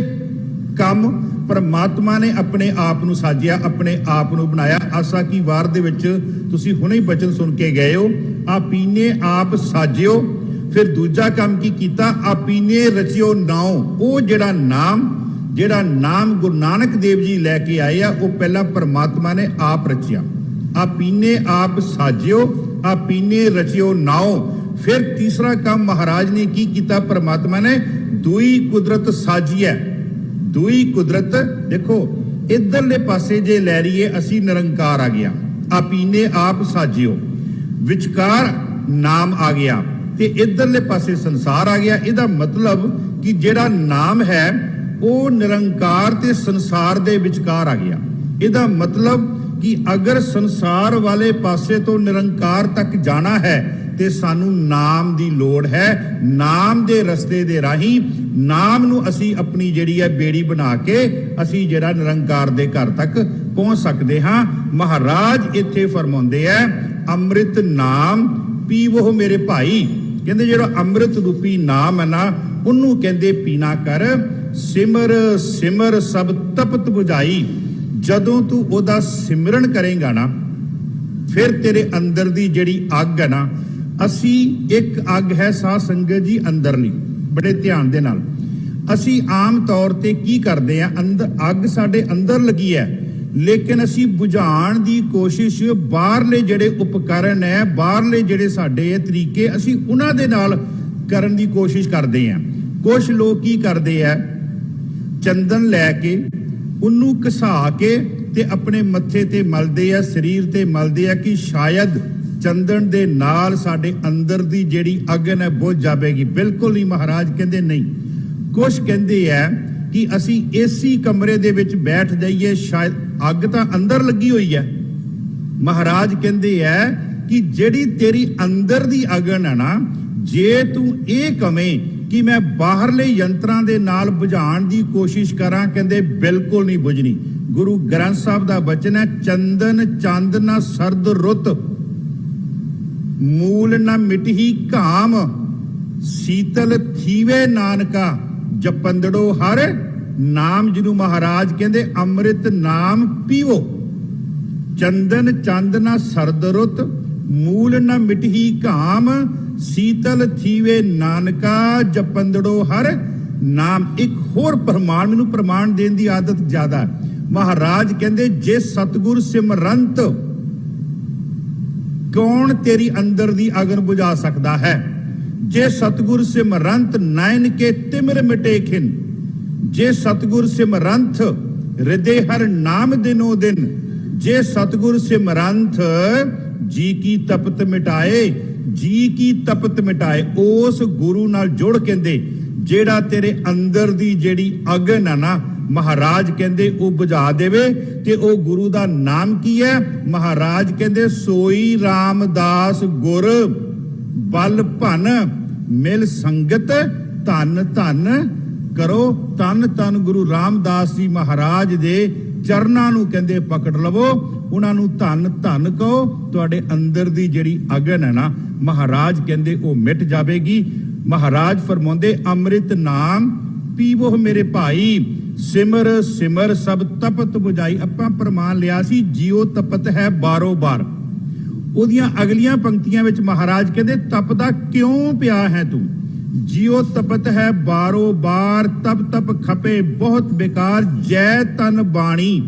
ਕੰਮ ਪਰਮਾਤਮਾ ਨੇ ਆਪਣੇ ਆਪ ਨੂੰ ਸਾਜਿਆ, ਆਪਣੇ ਆਪ ਨੂੰ ਬਣਾਇਆ। ਆਸਾ ਕੀ ਵਾਰ ਦੇ ਵਿੱਚ ਤੁਸੀਂ ਹੁਣੇ ਹੀ ਬਚਨ ਸੁਣ ਕੇ ਗਏ ਹੋ, ਆਪੀਨੇ ਆਪ ਸਾਜਿਓ। ਫਿਰ ਦੂਜਾ ਕੰਮ ਕੀ ਕੀਤਾ? ਆਪੀਨੇ ਰਚਿਓ ਨਾਉ। ਉਹ ਜਿਹੜਾ ਨਾਮ ਗੁਰੂ ਨਾਨਕ ਦੇਵ ਜੀ ਲੈ ਕੇ ਆਏ ਆ, ਉਹ ਪਹਿਲਾਂ ਪਰਮਾਤਮਾ ਨੇ ਆਪ ਰਚਿਆ। ਆਪੀਨੇ ਆਪ ਸਾਜਿਓ, ਆਪੀਨੇ ਰਚਿਓ ਨਾਉ। ਫਿਰ ਤੀਸਰਾ ਕੰਮ ਮਹਾਰਾਜ ਨੇ ਕੀ ਕੀਤਾ? ਪਰਮਾਤਮਾ ਨੇ ਦੂਈ ਕੁਦਰਤ ਸਾਜੀਐ। ਦੂਈ ਕੁਦਰਤ ਦੇਖੋ, ਇਧਰਲੇ ਪਾਸੇ ਜੇ ਲੈ ਲਈਏ ਅਸੀਂ, ਨਿਰੰਕਾਰ ਆ ਗਿਆ, ਆਪੀਨੇ ਆਪ ਸਾਜਿਓ, ਵਿਚਕਾਰ ਨਾਮ ਆ ਗਿਆ, ਤੇ ਇਧਰਲੇ ਪਾਸੇ ਸੰਸਾਰ ਆ ਗਿਆ। ਇਹਦਾ ਮਤਲਬ ਕਿ ਜਿਹੜਾ ਨਾਮ ਹੈ ਉਹ ਨਿਰੰਕਾਰ ਤੇ ਸੰਸਾਰ ਦੇ ਵਿਚਕਾਰ ਆ ਗਿਆ। ਇਹਦਾ ਮਤਲਬ ਕਿ ਅਗਰ ਸੰਸਾਰ ਵਾਲੇ ਪਾਸੇ ਤੋਂ ਨਿਰੰਕਾਰ ਤੱਕ ਜਾਣਾ ਹੈ ਤੇ ਸਾਨੂੰ ਨਾਮ ਦੀ ਲੋੜ ਹੈ। ਨਾਮ ਦੇ ਰਸਤੇ ਦੇ ਰਾਹੀਂ, ਨਾਮ ਨੂੰ ਅਸੀਂ ਆਪਣੀ ਜਿਹੜੀ ਹੈ ਬੇੜੀ ਬਣਾ ਕੇ ਅਸੀਂ ਜਿਹੜਾ ਨਿਰੰਕਾਰ ਦੇ ਘਰ ਤੱਕ ਪਹੁੰਚ ਸਕਦੇ ਹਾਂ। ਮਹਾਰਾਜ ਇੱਥੇ ਫਰਮਾਉਂਦੇ ਆ ਅੰਮ੍ਰਿਤ ਨਾਮ ਪੀਵੋ ਮੇਰੇ ਭਾਈ। ਕਹਿੰਦੇ ਜਿਹੜਾ ਅੰਮ੍ਰਿਤ ਰੂਪੀ ਨਾਮ ਹੈ ਨਾ, ਉਹਨੂੰ ਕਹਿੰਦੇ ਪੀਣਾ ਕਰ। ਸਿਮਰ ਸਿਮਰ ਸਭ ਤਪਤ ਬੁਝਾਈ। ਜਦੋਂ ਤੂੰ ਉਹਦਾ ਸਿਮਰਨ ਕਰੇਗਾ ਨਾ, ਫਿਰ ਤੇਰੇ ਅੰਦਰ ਦੀ ਜਿਹੜੀ ਅੱਗ ਹੈ ਨਾ, ਅਸੀਂ ਇੱਕ ਅੱਗ ਹੈ ਸਾਧ ਸੰਗਤ ਜੀ ਅੰਦਰਲੀ, ਬੜੇ ਧਿਆਨ ਦੇ ਨਾਲ। ਅਸੀਂ ਆਮ ਤੌਰ ਤੇ ਕੀ ਕਰਦੇ ਆ, ਅੰਦਰ ਅੱਗ ਸਾਡੇ ਅੰਦਰ ਲੱਗੀ ਹੈ, ਲੇਕਿਨ ਅਸੀਂ ਬੁਝਾਉਣ ਦੀ ਕੋਸ਼ਿਸ਼ ਬਾਹਰਲੇ ਜਿਹੜੇ ਉਪਕਰਨ ਹੈ, ਬਾਹਰਲੇ ਜਿਹੜੇ ਸਾਡੇ ਤਰੀਕੇ, ਅਸੀਂ ਉਹਨਾਂ ਦੇ ਨਾਲ ਕਰਨ ਦੀ ਕੋਸ਼ਿਸ਼ ਕਰਦੇ ਆ। ਕੁਝ ਲੋਕ ਕੀ ਕਰਦੇ ਆ, ਚੰਦਨ ਲੈ ਕੇ ਉਹਨੂੰ ਘਸਾ ਕੇ ਤੇ ਆਪਣੇ ਮੱਥੇ ਤੇ ਮਲਦੇ ਆ, ਸਰੀਰ ਤੇ ਮਲਦੇ ਆ ਕਿ ਸ਼ਾਇਦ ਚੰਦਨ ਦੇ ਨਾਲ ਸਾਡੇ ਅੰਦਰ ਦੀ ਜਿਹੜੀ ਅਗਨ ਹੈ ਬੁਝ ਜਾਵੇਗੀ। ਬਿਲਕੁਲ ਨਹੀਂ, ਮਹਾਰਾਜ ਕਹਿੰਦੇ ਨਹੀਂ। ਕੁਛ ਕਹਿੰਦੇ ਆ ਕਿ ਅਸੀਂ ਏਸੀ ਕਮਰੇ ਦੇ ਵਿੱਚ ਬੈਠ ਜਾਈਏ, ਸ਼ਾਇਦ ਅੱਗ ਤਾਂ ਅੰਦਰ ਲੱਗੀ ਹੋਈ ਹੈ। ਮਹਾਰਾਜ ਕਹਿੰਦੇ ਆ ਕਿ ਜਿਹੜੀ ਤੇਰੀ ਅੰਦਰ ਦੀ ਅਗਨ ਹੈ ਨਾ, ਜੇ ਤੂੰ ਇਹ ਕਵੇਂ ਕਿ ਮੈਂ ਬਾਹਰਲੇ ਯੰਤਰਾਂ ਦੇ ਨਾਲ ਬੁਝਾਉਣ ਦੀ ਕੋਸ਼ਿਸ਼ ਕਰਾਂ, ਕਹਿੰਦੇ ਬਿਲਕੁਲ ਨਹੀਂ ਬੁਝਣੀ। ਗੁਰੂ ਗ੍ਰੰਥ ਸਾਹਿਬ ਦਾ ਬਚਨ ਹੈ, ਚੰਦਨ ਚੰਦ ਨਾ ਸਰਦ ਰੁੱਤ, ਮੂਲ ਨਾ ਮਿਟਹੀ ਘਾਮ, ਸੀਤਲ ਥੀਵੇ ਨਾਨਕਾ, ਜਪੰਦੜੋ ਹਰ ਨਾਮ। ਜਿਹਨੂੰ ਮਹਾਰਾਜ ਕਹਿੰਦੇ ਅੰਮ੍ਰਿਤ ਨਾਮ ਪੀਵੋ। ਚੰਦਨ ਚੰਦ ਨਾ ਸਰਦ ਰੁੱਤ, ਮੂਲ ਨਾ ਮਿਟਹੀ ਘਾਮ, ਸੀਤਲ ਥੀਵੇ ਨਾਨਕਾ, ਜਪੰਦੜੋ ਹਰ ਨਾਮ। ਇੱਕ ਹੋਰ ਪ੍ਰਮਾਣ, ਮੈਨੂੰ ਪ੍ਰਮਾਣ ਦੇਣ ਦੀ ਆਦਤ ਜ਼ਿਆਦਾ। ਮਹਾਰਾਜ ਕਹਿੰਦੇ ਜੇ ਸਤਿਗੁਰ ਸਿਮਰੰਤ, ਕੌਣ ਤੇਰੀ ਅੰਦਰ ਦੀ ਅਗਨ ਬੁਝਾ ਸਕਦਾ ਹੈ। ਜੇ ਸਤਿਗੁਰ ਸਿਮਰੰਤ, ਨੈਣ ਕੇ ਤਿਮਰ ਮਿਟੇ ਖਿਨ। ਜੇ ਸਤਿਗੁਰ ਸਿਮਰੰਤ, ਹਿਰਦੇ ਹਰ ਨਾਮ ਦਿਨੋ ਦਿਨ। ਜੇ ਸਤਿਗੁਰ ਸਿਮਰੰਤ, ਜੀ ਕੀ ਤਪਤ ਮਿਟਾਏ, ਜੀ ਕੀ ਤਪਤ ਮਿਟਾਏ। ਉਸ ਗੁਰੂ ਨਾਲ ਜੁੜ, ਕਹਿੰਦੇ ਜਿਹੜਾ ਤੇਰੇ ਅੰਦਰ ਦੀ ਜਿਹੜੀ ਅਗਨ ਹੈ ਨਾ, ਮਹਾਰਾਜ ਕਹਿੰਦੇ ਉਹ ਬੁਝਾ ਦੇਵੇ। ਤੇ ਉਹ ਗੁਰੂ ਦਾ ਨਾਮ ਕੀ ਹੈ? ਮਹਾਰਾਜ ਕਹਿੰਦੇ ਸੋਈ ਰਾਮਦਾਸ ਗੁਰ, ਬਲ ਭਨ ਮਿਲ ਸੰਗਤ, ਧਨ ਧਨ ਕਰੋ। ਧੰਨ ਧੰਨ ਗੁਰੂ ਰਾਮਦਾਸ ਜੀ ਮਹਾਰਾਜ ਦੇ ਚਰਨਾਂ ਨੂੰ ਕਹਿੰਦੇ ਪਕੜ ਲਵੋ, ਉਹਨਾਂ ਨੂੰ ਧੰਨ ਧੰਨ ਕਹੋ। ਤੁਹਾਡੇ ਅੰਦਰ ਦੀ ਜਿਹੜੀ ਅਗਨ ਹੈ ਨਾ, ਮਹਾਰਾਜ ਕਹਿੰਦੇ ਉਹ ਮਿਟ ਜਾਵੇਗੀ। ਮਹਾਰਾਜ ਫਰਮਾਉਂਦੇ ਅੰਮ੍ਰਿਤ ਨਾਮ ਪੀਵੋ ਮੇਰੇ ਭਾਈ, ਸਿਮਰ ਸਿਮਰ ਸਭ ਤਪਤ ਬੁਝਾਈ। ਆਪਾਂ ਪ੍ਰਮਾਣ ਲਿਆ ਸੀ ਜਿਉ ਤਪਤ ਹੈ ਬਾਰੋ ਬਾਰ। ਉਹਦੀਆਂ ਅਗਲੀਆਂ ਪੰਕਤੀਆਂ ਵਿੱਚ ਮਹਾਰਾਜ ਕਹਿੰਦੇ ਤਪਦਾ ਕਿਉਂ ਪਿਆ ਹੈ ਤੂੰ। ਜਿਉ ਤਪਤ ਹੈ ਬਾਰੋ ਬਾਰ, ਤਪ ਤਪ ਖਪੇ ਬਹੁਤ ਬੇਕਾਰ। ਜੈ ਤਨ ਬਾਣੀ,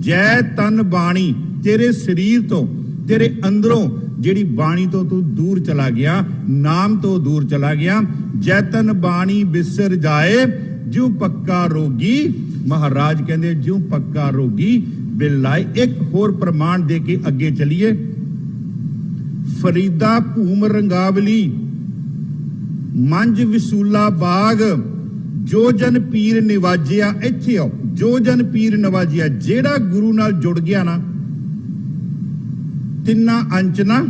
ਜੈ ਤਨ ਬਾਣੀ। ਤੇਰੇ ਸਰੀਰ ਤੋਂ, ਤੇਰੇ ਅੰਦਰੋਂ ਜਿਹੜੀ ਬਾਣੀ ਤੋਂ ਤੂੰ ਦੂਰ ਚਲਾ ਗਿਆ, ਨਾਮ ਤੋਂ ਦੂਰ ਚਲਾ ਗਿਆ। ਜੈ ਤਨ ਬਾਣੀ ਬਿਸਰ ਜਾਏ, ਜਿਉ ਪੱਕਾ ਰੋਗੀ। ਮਹਾਰਾਜ ਕਹਿੰਦੇ ਜਿਉ ਪੱਕਾ ਰੋਗੀ ਬਿਲਾਈ। ਇੱਕ ਹੋਰ ਪ੍ਰਮਾਣ ਦੇ ਕੇ ਅੱਗੇ ਚਲੀਏ। ਫਰੀਦਾ ਭੂਮ ਰੰਗਾਵਲੀ, ਮੰਜ ਵਿਸੂਲਾ ਬਾਗ, ਜੋ ਜਨ ਪੀਰ ਨਿਵਾਜਿਆ। ਇੱਥੇ ਆਓ, ਜੋ ਜਨ ਪੀਰ ਨਿਵਾਜਿਆ। ਜਿਹੜਾ ਗੁਰੂ ਨਾਲ ਜੁੜ ਗਿਆ ਨਾ, ਤਿੰਨਾ ਅੰਚਨਾ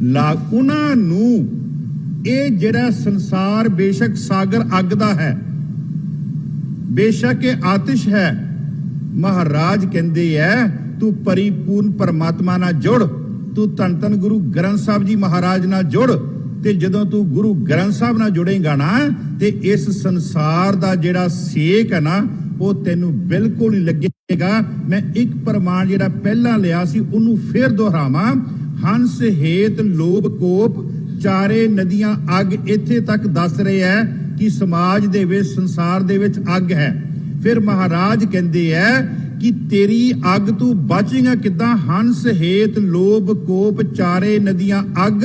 ਲਾਗ, ਉਹਨਾਂ ਨੂੰ ਇਹ ਜਿਹੜਾ ਸੰਸਾਰ ਬੇਸ਼ੱਕ ਸਾਗਰ ਅੱਗ ਦਾ ਹੈ, ਬੇਸ਼ੱਕ ਇਹ ਆਤਿਸ਼ ਹੈ, ਮਹਾਰਾਜ ਕਹਿੰਦੇ ਐ ਤੂੰ ਪਰਿਪੂਰਨ ਪਰਮਾਤਮਾ ਨਾਲ ਜੁੜ। ਤੂੰ ਧੰਨ ਧੰਨ ਗੁਰੂ ਗ੍ਰੰਥ ਸਾਹਿਬ ਜੀ ਮਹਾਰਾਜ ਨਾਲ ਜੁੜ। ਤੇ ਜਦੋਂ ਤੂੰ ਗੁਰੂ ਗ੍ਰੰਥ ਸਾਹਿਬ ਨਾਲ ਜੁੜੇਗਾ ਨਾ, ਤੇ ਇਸ ਸੰਸਾਰ ਦਾ ਜਿਹੜਾ ਸੇਕ ਹੈ ਨਾ, ਉਹ ਤੈਨੂੰ ਬਿਲਕੁਲ ਨਹੀਂ ਲੱਗੇਗਾ। ਮੈਂ ਇੱਕ ਪ੍ਰਮਾਣ ਜਿਹੜਾ ਪਹਿਲਾਂ ਲਿਆ ਸੀ ਉਹਨੂੰ ਫੇਰ ਦੁਹਰਾਵਾਂ। ਹੰਸ ਹੇਤ ਲੋਭ ਕੋਪ, ਚਾਰੇ ਨਦੀਆਂ ਅੱਗ। ਇੱਥੇ ਤੱਕ ਦੱਸ ਰਿਹਾ ਹੈ ਕਿ ਸਮਾਜ ਦੇ ਵਿੱਚ, ਸੰਸਾਰ ਦੇ ਵਿੱਚ ਅੱਗ ਹੈ। ਫਿਰ ਮਹਾਰਾਜ ਕਹਿੰਦੇ ਐ ਕਿ ਤੇਰੀ ਅੱਗ ਤੂੰ ਬਚੇਗਾ ਕਿੱਦਾਂ। ਹੰਸ ਹੇਤ ਲੋਭ ਕੋਪ, ਚਾਰੇ ਨਦੀਆਂ ਅੱਗ,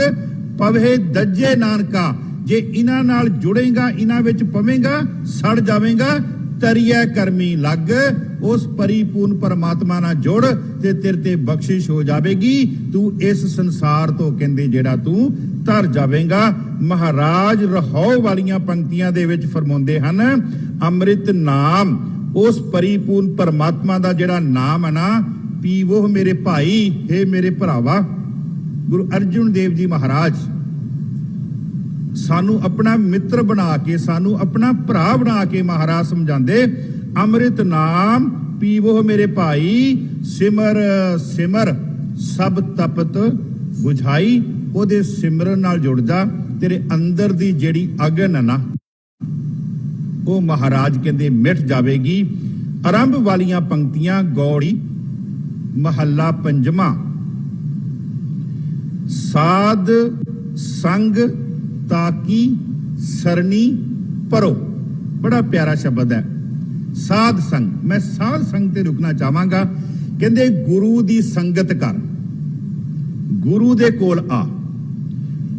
ਪਵੇ ਦੱਜੇ ਨਾਨਕਾ। ਜੇ ਇਹਨਾਂ ਨਾਲ ਜੁੜੇਗਾ, ਇਹਨਾਂ ਵਿੱਚ ਪਵੇਂਗਾ, ਸੜ ਜਾਵੇਂਗਾ। ਤਰੀਐ ਕਰਮੀ ਲੱਗ, ਉਸ ਪਰਿਪੂਰਨ ਪਰਮਾਤਮਾ ਨਾਲ ਜੁੜ ਤੇ ਤੇਰੇ ਤੇ ਬਖਸ਼ਿਸ਼ ਹੋ ਜਾਵੇਗੀ। ਤੂੰ ਇਸ ਸੰਸਾਰ ਤੋਂ ਕਹਿੰਦੇ ਜਿਹੜਾ ਤੂੰ ਤਰ ਜਾਵੇਂਗਾ। ਮਹਾਰਾਜ ਰਹਾਉ ਵਾਲੀਆਂ ਪੰਕਤੀਆਂ ਦੇ ਵਿੱਚ ਫਰਮਾਉਂਦੇ ਹਨ ਅੰਮ੍ਰਿਤ ਨਾਮ, ਉਸ ਪਰਿਪੂਰਨ ਪਰਮਾਤਮਾ ਦਾ ਜਿਹੜਾ ਨਾਮ ਹੈ ਨਾ, ਪੀਵੋ ਮੇਰੇ ਭਾਈ, हे ਮੇਰੇ ਭਰਾਵਾ। ਗੁਰੂ ਅਰਜਨ ਦੇਵ ਜੀ ਮਹਾਰਾਜ ਸਾਨੂੰ ਆਪਣਾ ਮਿੱਤਰ ਬਣਾ ਕੇ, ਸਾਨੂੰ ਆਪਣਾ ਭਰਾ ਬਣਾ ਕੇ ਮਹਾਰਾਜ ਸਮਝਾਉਂਦੇ ਅੰਮ੍ਰਿਤ ਨਾਮ ਪੀਵੋ ਮੇਰੇ ਭਾਈ, ਸਿਮਰ ਸਿਮਰ सब तपत बुझाई। ਉਹਦੇ ਸਿਮਰਨ ਨਾਲ ਜੁੜ ਜਾ, ਤੇਰੇ ਅੰਦਰ ਦੀ ਜਿਹੜੀ ਅਗਨ ਹੈ ਨਾ ਉਹ ਮਹਾਰਾਜ ਕਹਿੰਦੇ ਮਿਟ ਜਾਵੇਗੀ। ਆਰੰਭ ਵਾਲੀਆਂ ਪੰਕਤੀਆਂ ਗੌੜੀ ਮਹੱਲਾ ਪੰਜਵਾਂ। ਸਾਧ ਸੰਗ ਤਾਕੀ ਸਰਣੀ ਪਰੋ, ਬੜਾ ਪਿਆਰਾ ਸ਼ਬਦ ਹੈ ਸਾਧ ਸੰਗ। ਮੈਂ ਸਾਧ ਸੰਗ ਤੇ ਰੁਕਣਾ ਚਾਹਾਂਗਾ। ਕਹਿੰਦੇ ਗੁਰੂ ਦੀ ਸੰਗਤ ਕਰ, ਗੁਰੂ ਦੇ ਕੋਲ ਆ।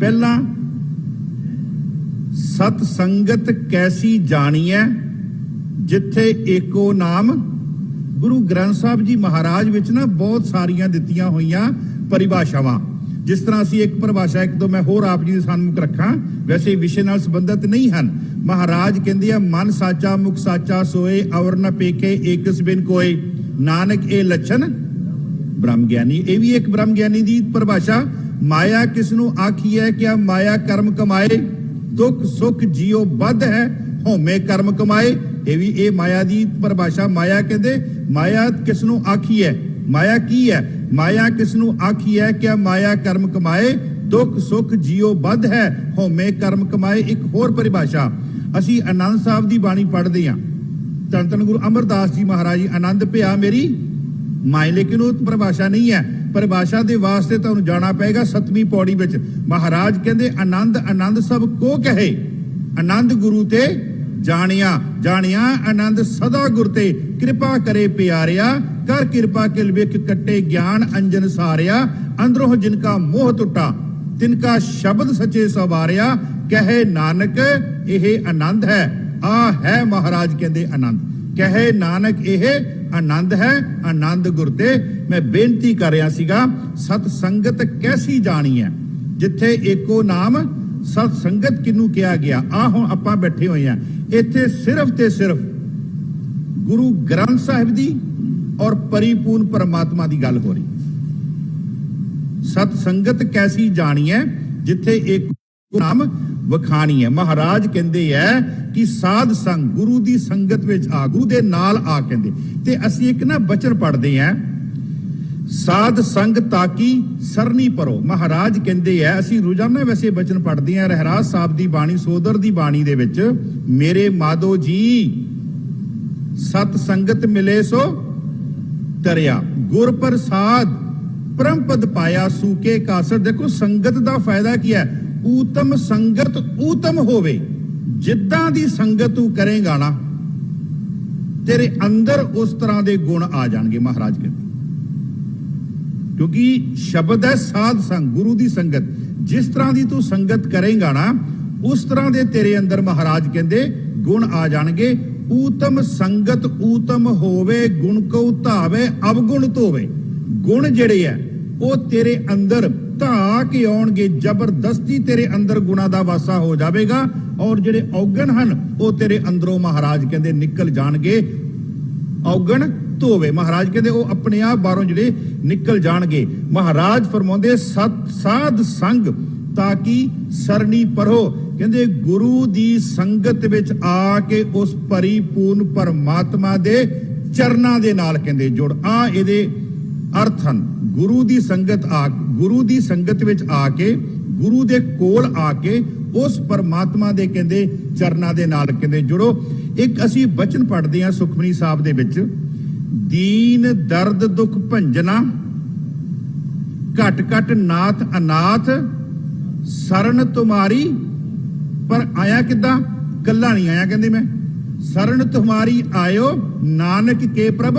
ਪਹਿਲਾਂ ਸਤ ਸੰਗਤ ਕੈਸੀ ਜਾਣੀਐ ਜਿੱਥੇ ਏਕੋ ਨਾਮ। ਗੁਰੂ ਗ੍ਰੰਥ ਸਾਹਿਬ ਜੀ ਮਹਾਰਾਜ ਵਿੱਚ ਨਾ ਬਹੁਤ ਸਾਰੀਆਂ ਦਿੱਤੀਆਂ ਹੋਈਆਂ ਪਰਿਭਾਸ਼ਾਵਾਂ। ਜਿਸ ਤਰ੍ਹਾਂ ਅਸੀਂ ਇੱਕ ਪਰਿਭਾਸ਼ਾ ਇੱਕ ਦੋ ਮੈਂ ਹੋਰ ਆਪ ਜੀ ਦੇ ਸਾਹਮਣੇ ਰੱਖਾਂ, ਵੈਸੇ ਵਿਸ਼ੇ ਨਾਲ ਸੰਬੰਧਿਤ ਨਹੀਂ ਹਨ। ਮਹਾਰਾਜ ਕਹਿੰਦੇ ਆ ਮਨ ਸਾਚਾ ਮੁਖ ਸਾਚਾ ਸੋਏ ਅਵਰ ਨ ਪੇਖੇ ਏਕਸ ਬਿਨ ਕੋਏ, ਨਾਨਕ ਇਹ ਲੱਛਣ ਬ੍ਰਹਮ ਗਿਆਨੀ। ਇਹ ਵੀ ਇੱਕ ਬ੍ਰਹਮ ਗਿਆਨੀ ਦੀ ਪਰਿਭਾਸ਼ਾ। ਮਾਇਆ ਕਿਸ ਨੂੰ ਆਖੀਐ ਕਿਆ ਮਾਇਆ ਕਰਮ ਕਮਾਏ, ਦੁੱਖ ਸੁੱਖ ਜੀਉ ਬੱਧ ਹੈ ਹਉਮੈ ਕਰਮ ਕਮਾਏ। ਇਹ ਵੀ ਇਹ ਮਾਇਆ ਦੀ ਪਰਿਭਾਸ਼ਾ। ਮਾਇਆ ਕਹਿੰਦੇ ਮਾਇਆ ਕਿਸ ਨੂੰ ਆਖੀਐ, ਮਾਇਆ ਕੀ ਹੈ? ਮਾਇਆ ਕਿਸ ਨੂੰ ਆਖੀਐ ਕਿਆ ਮਾਇਆ ਕਰਮ ਕਮਾਏ, ਦੁੱਖ ਸੁੱਖ ਜੀਉ ਬੱਧ ਹੈ ਹਉਮੈ ਕਰਮ ਕਮਾਏ। ਇੱਕ ਹੋਰ ਪਰਿਭਾਸ਼ਾ ਅਸੀਂ ਆਨੰਦ ਸਾਹਿਬ ਦੀ ਬਾਣੀ ਪੜ੍ਹਦੇ ਹਾਂ। ਧੰਨ ਧੰਨ ਗੁਰੂ ਅਮਰਦਾਸ ਜੀ ਮਹਾਰਾਜ ਜੀ ਆਨੰਦ ਭਿਆ ਮੇਰੀ ਮਾਏ, ਲੇਕਿਨ ਉਹ ਪਰਿਭਾਸ਼ਾ ਨਹੀਂ ਹੈ। ਪਰਿਭਾਸ਼ਾ ਦੇ ਵਾਸਤੇ ਤੁਹਾਨੂੰ ਜਾਣਾ ਪਏਗਾ 7ਵੀਂ ਪੌੜੀ ਵਿੱਚ। ਮਹਾਰਾਜ ਕਹਿੰਦੇ ਆਨੰਦ ਆਨੰਦ ਸਭ ਕੋ ਕਹੇ, ਆਨੰਦ ਗੁਰੂ ਤੇ ਜਾਣਿਆ ਜਾਣਿਆ ਆਨੰਦ ਸਦਾ ਗੁਰ ਤੇ, ਕਿਰਪਾ ਕਰੇ ਪਿਆਰਿਆ ਕਰ ਕਿਰਪਾ ਕਿਲ ਵਿਖ ਕੱਟੇ ਗਿਆਨ ਅੰਜਨ ਸਾਰਿਆ। ਅੰਦਰੋਂ ਜਿਨਕਾ ਮੋਹ ਟੁੱਟਾ ਤਿਨਕਾ ਸ਼ਬਦ ਸੱਚੇ ਸਵਾਰਿਆ, ਕਹੇ ਨਾਨਕ ਇਹ ਆਨੰਦ ਹੈ। ਆ ਹੈ ਮਹਾਰਾਜ ਕਹਿੰਦੇ ਆਨੰਦ, ਕਹੇ ਨਾਨਕ ਇਹ ਆਨੰਦ ਹੈ, ਆਨੰਦ ਗੁਰ ਤੇ। ਮੈਂ ਬੇਨਤੀ ਕਰ ਰਿਹਾ ਸੀਗਾ ਸਤ ਸੰਗਤ ਕੈਸੀ ਜਾਣੀ ਹੈ ਜਿੱਥੇ ਏਕੋ ਨਾਮ। ਸਤ ਸੰਗਤ ਕਿਹਨੂੰ ਕਿਹਾ ਗਿਆ? ਆ ਹੁਣ ਆਪਾਂ ਬੈਠੇ ਹੋਏ ਆ ਇੱਥੇ ਸਿਰਫ ਤੇ ਸਿਰਫ ਗੁਰੂ ਗ੍ਰੰਥ ਸਾਹਿਬ ਦੀ ਔਰ ਪਰਿਪੂਰਨ ਪਰਮਾਤਮਾ ਦੀ ਗੱਲ ਹੋ ਰਹੀ। ਸਤ ਸੰਗਤ ਕੈਸੀ ਜਾਣੀ ਹੈ ਜਿੱਥੇ ਏਕੋ ਨਾਮ ਵਖਾਣੀ ਹੈ। ਮਹਾਰਾਜ ਕਹਿੰਦੇ ਹੈ ਕਿ ਸਾਧ ਸੰਗ ਗੁਰੂ ਦੀ ਸੰਗਤ ਵਿੱਚ ਆ, ਗੁਰੂ ਦੇ ਨਾਲ ਆ ਕਹਿੰਦੇ। ਤੇ ਅਸੀਂ ਇੱਕ ਨਾ ਬਚਨ ਪੜ੍ਹਦੇ ਹਾਂ ਸਾਧ ਸੰਗ ਤਾਕੀ ਸਰਨੀ ਪਰੋ। ਮਹਾਰਾਜ ਕਹਿੰਦੇ ਆ, ਅਸੀਂ ਰੋਜ਼ਾਨਾ ਵੈਸੇ ਬਚਨ ਪੜ੍ਹਦੇ ਹਾਂ ਰਹਿਰਾਸ ਸਾਹਿਬ ਦੀ ਬਾਣੀ ਸੋਦਰ ਦੀ ਬਾਣੀ ਦੇ ਵਿੱਚ, ਮੇਰੇ ਮਾਧੋ ਜੀ ਸਤ ਸੰਗਤ ਮਿਲੇ ਸੋ ਤਰਿਆ, ਗੁਰ ਪ੍ਰਸਾਦ ਪਰਮ ਪਦ ਪਾਇਆ ਸੂਕੇ ਕਾਸਰ। ਦੇਖੋ ਸੰਗਤ ਦਾ ਫਾਇਦਾ ਕੀ ਹੈ? ਊਤਮ ਸੰਗਤ ਊਤਮ ਹੋਵੇ। ਜਿੱਦਾਂ ਦੀ ਸੰਗਤ ਤੂੰ ਕਰੇਗਾ ਨਾ ਤੇਰੇ ਅੰਦਰ ਉਸ ਤਰ੍ਹਾਂ ਦੇ ਗੁਣ ਆ ਜਾਣਗੇ ਮਹਾਰਾਜ ਕਹਿੰਦੇ। ਕਿਉਂਕਿ ਸ਼ਬਦ ਹੈ ਸਾਧ ਸੰਗ, ਗੁਰੂ ਦੀ ਸੰਗਤ। ਜਿਸ ਤਰ੍ਹਾਂ ਦੀ ਤੂੰ ਸੰਗਤ ਕਰੇਗਾ ਨਾ ਉਸ ਤਰ੍ਹਾਂ ਦੇ ਤੇਰੇ ਅੰਦਰ ਮਹਾਰਾਜ ਕਹਿੰਦੇ ਗੁਣ ਆ ਜਾਣਗੇ। ਊਤਮ ਸੰਗਤ ਊਤਮ ਹੋਵੇ, ਗੁਣ ਕਉ ਧਾਵੇ ਅਵਗੁਣ ਧੋਵੇ। ਗੁਣ ਜਿਹੜੇ ਆ ਉਹ ਤੇਰੇ ਅੰਦਰ ਧਾ ਕੇ ਆਉਣਗੇ, ਜ਼ਬਰਦਸਤੀ ਤੇਰੇ ਅੰਦਰ ਗੁਣਾ ਦਾ ਵਾਸਾ ਹੋ ਜਾਵੇਗਾ। ਔਰ ਜਿਹੜੇ ਔਗਣ ਹਨ ਉਹ ਤੇਰੇ ਅੰਦਰੋਂ ਮਹਾਰਾਜ ਕਹਿੰਦੇ ਨਿਕਲ ਜਾਣਗੇ। ਔਗਣ ਧੋਵੇ ਮਹਾਰਾਜ ਕਹਿੰਦੇ ਉਹ ਆਪਣੇ ਆਪ ਬਾਹਰੋਂ ਜਿਹੜੇ ਨਿਕਲ ਜਾਣਗੇ। ਮਹਾਰਾਜ ਫਰਮਾਉਂਦੇ ਸਤ ਸਾਧ ਸੰਗ ਤਾਂ ਕਿ ਸਰਣੀ ਪਰੋ। ਕਹਿੰਦੇ ਗੁਰੂ ਦੀ ਸੰਗਤ ਵਿੱਚ ਆ ਕੇ ਉਸ ਪਰਿਪੂਰਨ ਪਰਮਾਤਮਾ ਦੇ ਚਰਨਾਂ ਦੇ ਨਾਲ ਕਹਿੰਦੇ ਜੁੜ। ਆ ਇਹਦੇ ਅਰਥ ਹਨ। ਗੁਰੂ ਦੀ ਸੰਗਤ ਆ, ਗੁਰੂ ਦੀ ਸੰਗਤ ਵਿੱਚ ਆ ਕੇ, ਗੁਰੂ ਦੇ ਕੋਲ ਆ ਕੇ ਉਸ ਪਰਮਾਤਮਾ ਦੇ ਕਹਿੰਦੇ ਚਰਨਾਂ ਦੇ ਨਾਲ ਕਹਿੰਦੇ ਜੁੜੋ। ਇੱਕ ਅਸੀਂ ਬਚਨ ਪੜ੍ਹਦੇ ਹਾਂ ਸੁਖਮਨੀ ਸਾਹਿਬ ਦੇ ਵਿੱਚ, ਦੀਨ ਦਰਦ ਦੁੱਖ ਭੰਜਨਾ ਘਟ ਘਟ ਨਾਥ ਅਨਾਥ ਸਰਨ ਤੁਮਾਰੀ। ਪਰ ਆਇਆ ਕਿੱਦਾਂ? ਕੱਲਾ ਨਹੀਂ ਆਇਆ, ਕਹਿੰਦੇ ਮੈਂ ਸਰਨ ਤੁਮਾਰੀ ਆਇਓ ਨਾਨਕ ਕੇ ਪ੍ਰਭ।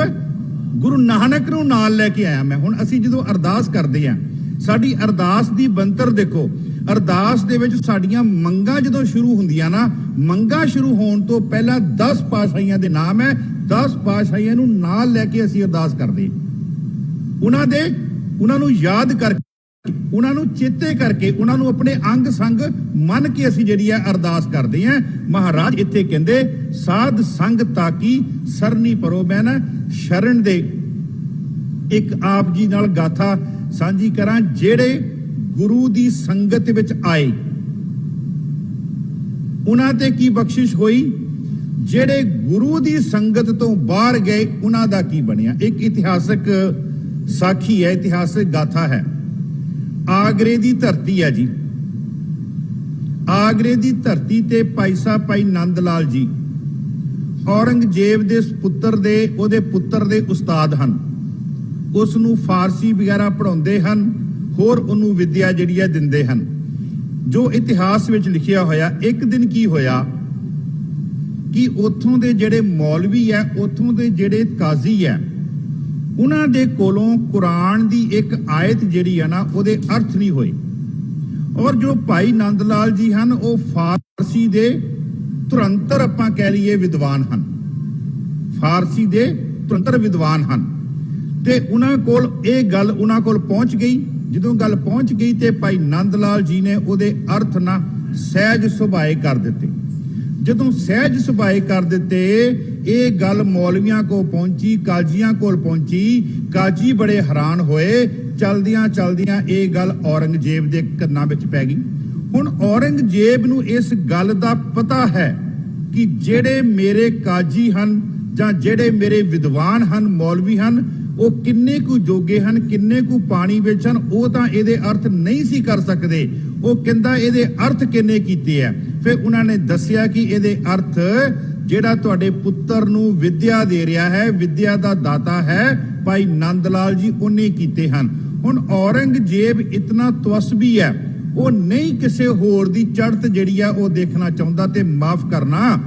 ਗੁਰੂ ਨਾਨਕ ਨੂੰ ਨਾਲ ਲੈ ਕੇ ਆਇਆ ਮੈਂ। ਹੁਣ ਅਸੀਂ ਜਦੋਂ ਅਰਦਾਸ ਕਰਦੇ ਹਾਂ, ਸਾਡੀ ਅਰਦਾਸ ਦੀ ਬੰਤਰ ਦੇਖੋ। ਅਰਦਾਸ ਦੇ ਵਿੱਚ ਸਾਡੀਆਂ ਮੰਗਾਂ ਜਦੋਂ ਸ਼ੁਰੂ ਹੁੰਦੀਆਂ ਨਾ, ਮੰਗਾਂ ਸ਼ੁਰੂ ਹੋਣ ਤੋਂ ਪਹਿਲਾਂ 10 ਪਾਤਸ਼ਾਹੀਆਂ ਦੇ ਨਾਮ ਹੈ। 10 ਪਾਤਸ਼ਾਹੀਆਂ ਨੂੰ ਨਾਲ ਲੈ ਕੇ ਅਸੀਂ ਅਰਦਾਸ ਕਰਦੇ। ਉਹਨਾਂ ਨੂੰ ਯਾਦ ਕਰਕੇ, ਉਹਨਾਂ ਨੂੰ ਚੇਤੇ ਕਰਕੇ, ਉਹਨਾਂ ਨੂੰ ਆਪਣੇ ਅੰਗ ਸੰਗ ਮੰਨ ਕੇ ਅਸੀਂ ਜਿਹੜੀ ਹੈ ਅਰਦਾਸ ਕਰਦੇ ਹਾਂ। ਮਹਾਰਾਜ ਇੱਥੇ ਕਹਿੰਦੇ ਸਾਧ ਸੰਗ ਤਾਕੀ ਸਰਨੀ ਪਰੋ। ਮੈਂ ਨਾ ਸ਼ਰਨ ਦੇ ਇੱਕ ਆਪ ਜੀ ਨਾਲ ਗਾਥਾ ਸਾਂਝੀ ਕਰਾਂ। ਜਿਹੜੇ ਗੁਰੂ ਦੀ ਸੰਗਤ ਵਿੱਚ ਆਏ ਉਹਨਾਂ ਤੇ ਕੀ ਬਖਸ਼ਿਸ਼ ਹੋਈ, ਜਿਹੜੇ ਗੁਰੂ ਦੀ ਸੰਗਤ ਤੋਂ ਬਾਹਰ ਗਏ ਉਹਨਾਂ ਦਾ ਕੀ ਬਣਿਆ। ਇੱਕ ਇਤਿਹਾਸਕ ਸਾਖੀ ਹੈ, ਇਤਿਹਾਸਕ ਗਾਥਾ ਹੈ। ਆਗਰੇ ਦੀ ਧਰਤੀ ਹੈ ਜੀ। ਆਗਰੇ ਦੀ ਧਰਤੀ ਤੇ ਭਾਈ ਸਾਹਿਬ ਭਾਈ ਨੰਦ ਲਾਲ ਜੀ ਔਰੰਗਜ਼ੇਬ ਦੇ ਉਹਦੇ ਪੁੱਤਰ ਦੇ ਉਸਤਾਦ ਹਨ। ਉਸ ਨੂੰ ਫਾਰਸੀ ਵਗੈਰਾ ਪੜ੍ਹਾਉਂਦੇ ਹਨ, ਹੋਰ ਉਹਨੂੰ ਵਿਦਿਆ ਜਿਹੜੀ ਹੈ ਦਿੰਦੇ ਹਨ। ਜੋ ਇਤਿਹਾਸ ਵਿੱਚ ਲਿਖਿਆ ਹੋਇਆ, ਇੱਕ ਦਿਨ ਕੀ ਹੋਇਆ ਕਿ ਉੱਥੋਂ ਦੇ ਜਿਹੜੇ ਮੌਲਵੀ ਹੈ, ਉੱਥੋਂ ਦੇ ਜਿਹੜੇ ਕਾਜ਼ੀ ਹੈ, ਉਹਨਾਂ ਦੇ ਕੋਲੋਂ ਕੁਰਾਨ ਦੀ ਇੱਕ ਆਇਤ ਜਿਹੜੀ ਹੈ ਨਾ, ਉਹਦੇ ਅਰਥ ਨਹੀਂ ਹੋਏ। ਔਰ ਜੋ ਭਾਈ ਨੰਦ ਲਾਲ ਜੀ ਹਨ, ਉਹ ਫਾਰਸੀ ਦੇ ਤੁਰੰਤਰ ਆਪਾਂ ਕਹਿ ਲਈਏ ਵਿਦਵਾਨ ਹਨ, ਫਾਰਸੀ ਦੇ ਤੁਰੰਤਰ ਵਿਦਵਾਨ ਹਨ। ਤੇ ਉਹਨਾਂ ਕੋਲ ਇਹ ਗੱਲ ਉਹਨਾਂ ਕੋਲ ਪਹੁੰਚ ਗਈ। ਜਦੋਂ ਗੱਲ ਪਹੁੰਚ ਗਈ ਤੇ ਭਾਈ ਨੰਦ ਲਾਲ ਜੀ ਨੇ ਉਹਦੇ ਅਰਥ ਨਾ ਸਹਿਜ ਸੁਭਾਏ ਕਰ ਦਿੱਤੇ। ਜਦੋਂ ਸਹਿਜ ਸੁਭਾਏ ਕਰ ਦਿੱਤੇ, ਇਹ ਗੱਲ ਮੌਲਵੀਆਂ ਕੋਲ ਪਹੁੰਚੀ, ਕਾਜ਼ੀਆਂ ਕੋਲ ਪਹੁੰਚੀ। ਕਾਜ਼ੀ ਬੜੇ ਹੈਰਾਨ ਹੋਏ। ਚਲਦਿਆਂ ਚਲਦਿਆਂ ਇਹ ਗੱਲ ਔਰੰਗਜ਼ੇਬ ਦੇ ਕੰਨਾਂ ਵਿੱਚ ਪੈ ਗਈ। ਹੁਣ ਔਰੰਗਜ਼ੇਬ ਨੂੰ ਇਸ ਗੱਲ ਦਾ ਪਤਾ ਹੈ ਕਿ ਜਿਹੜੇ ਮੇਰੇ ਕਾਜ਼ੀ ਹਨ ਜਾਂ ਜਿਹੜੇ ਮੇਰੇ ਵਿਦਵਾਨ ਹਨ, ਮੌਲਵੀ ਹਨ, ਉਹ ਕਿੰਨੇ ਕੁ ਜੋਗੇ ਹਨ, ਕਿੰਨੇ ਕੁ ਪਾਣੀ ਵਿੱਚ ਹਨ। ਉਹ ਤਾਂ ਇਹਦੇ ਅਰਥ ਨਹੀਂ ਸੀ ਕਰ ਸਕਦੇ। ਉਹ ਕਹਿੰਦਾ ਇਹਦੇ ਅਰਥ ਕਿੰਨੇ ਕੀਤੇ ਆ। ਫਿਰ ਉਹਨਾਂ ਨੇ ਦੱਸਿਆ ਕਿ ਇਹਦੇ ਅਰਥ ਜਿਹੜਾ ਤੁਹਾਡੇ ਪੁੱਤਰ ਨੂੰ ਵਿਦਿਆ ਦੇ ਰਿਹਾ ਹੈ, ਵਿਦਿਆ ਦਾ ਦਾਤਾ ਹੈ ਭਾਈ ਨੰਦ ਲਾਲ ਜੀ, ਉਹਨੇ ਕੀਤੇ ਹਨ। ਹੁਣ ਔਰੰਗਜ਼ੇਬ ਇਤਨਾ ਤਵਸਬੀ ਹੈ, ਉਹ ਨਹੀਂ ਕਿਸੇ ਹੋਰ ਦੀ ਚੜ੍ਹਤ ਜਿਹੜੀ ਆ ਉਹ ਦੇਖਣਾ ਚਾਹੁੰਦਾ। ਤੇ ਮਾਫ ਕਰਨਾ,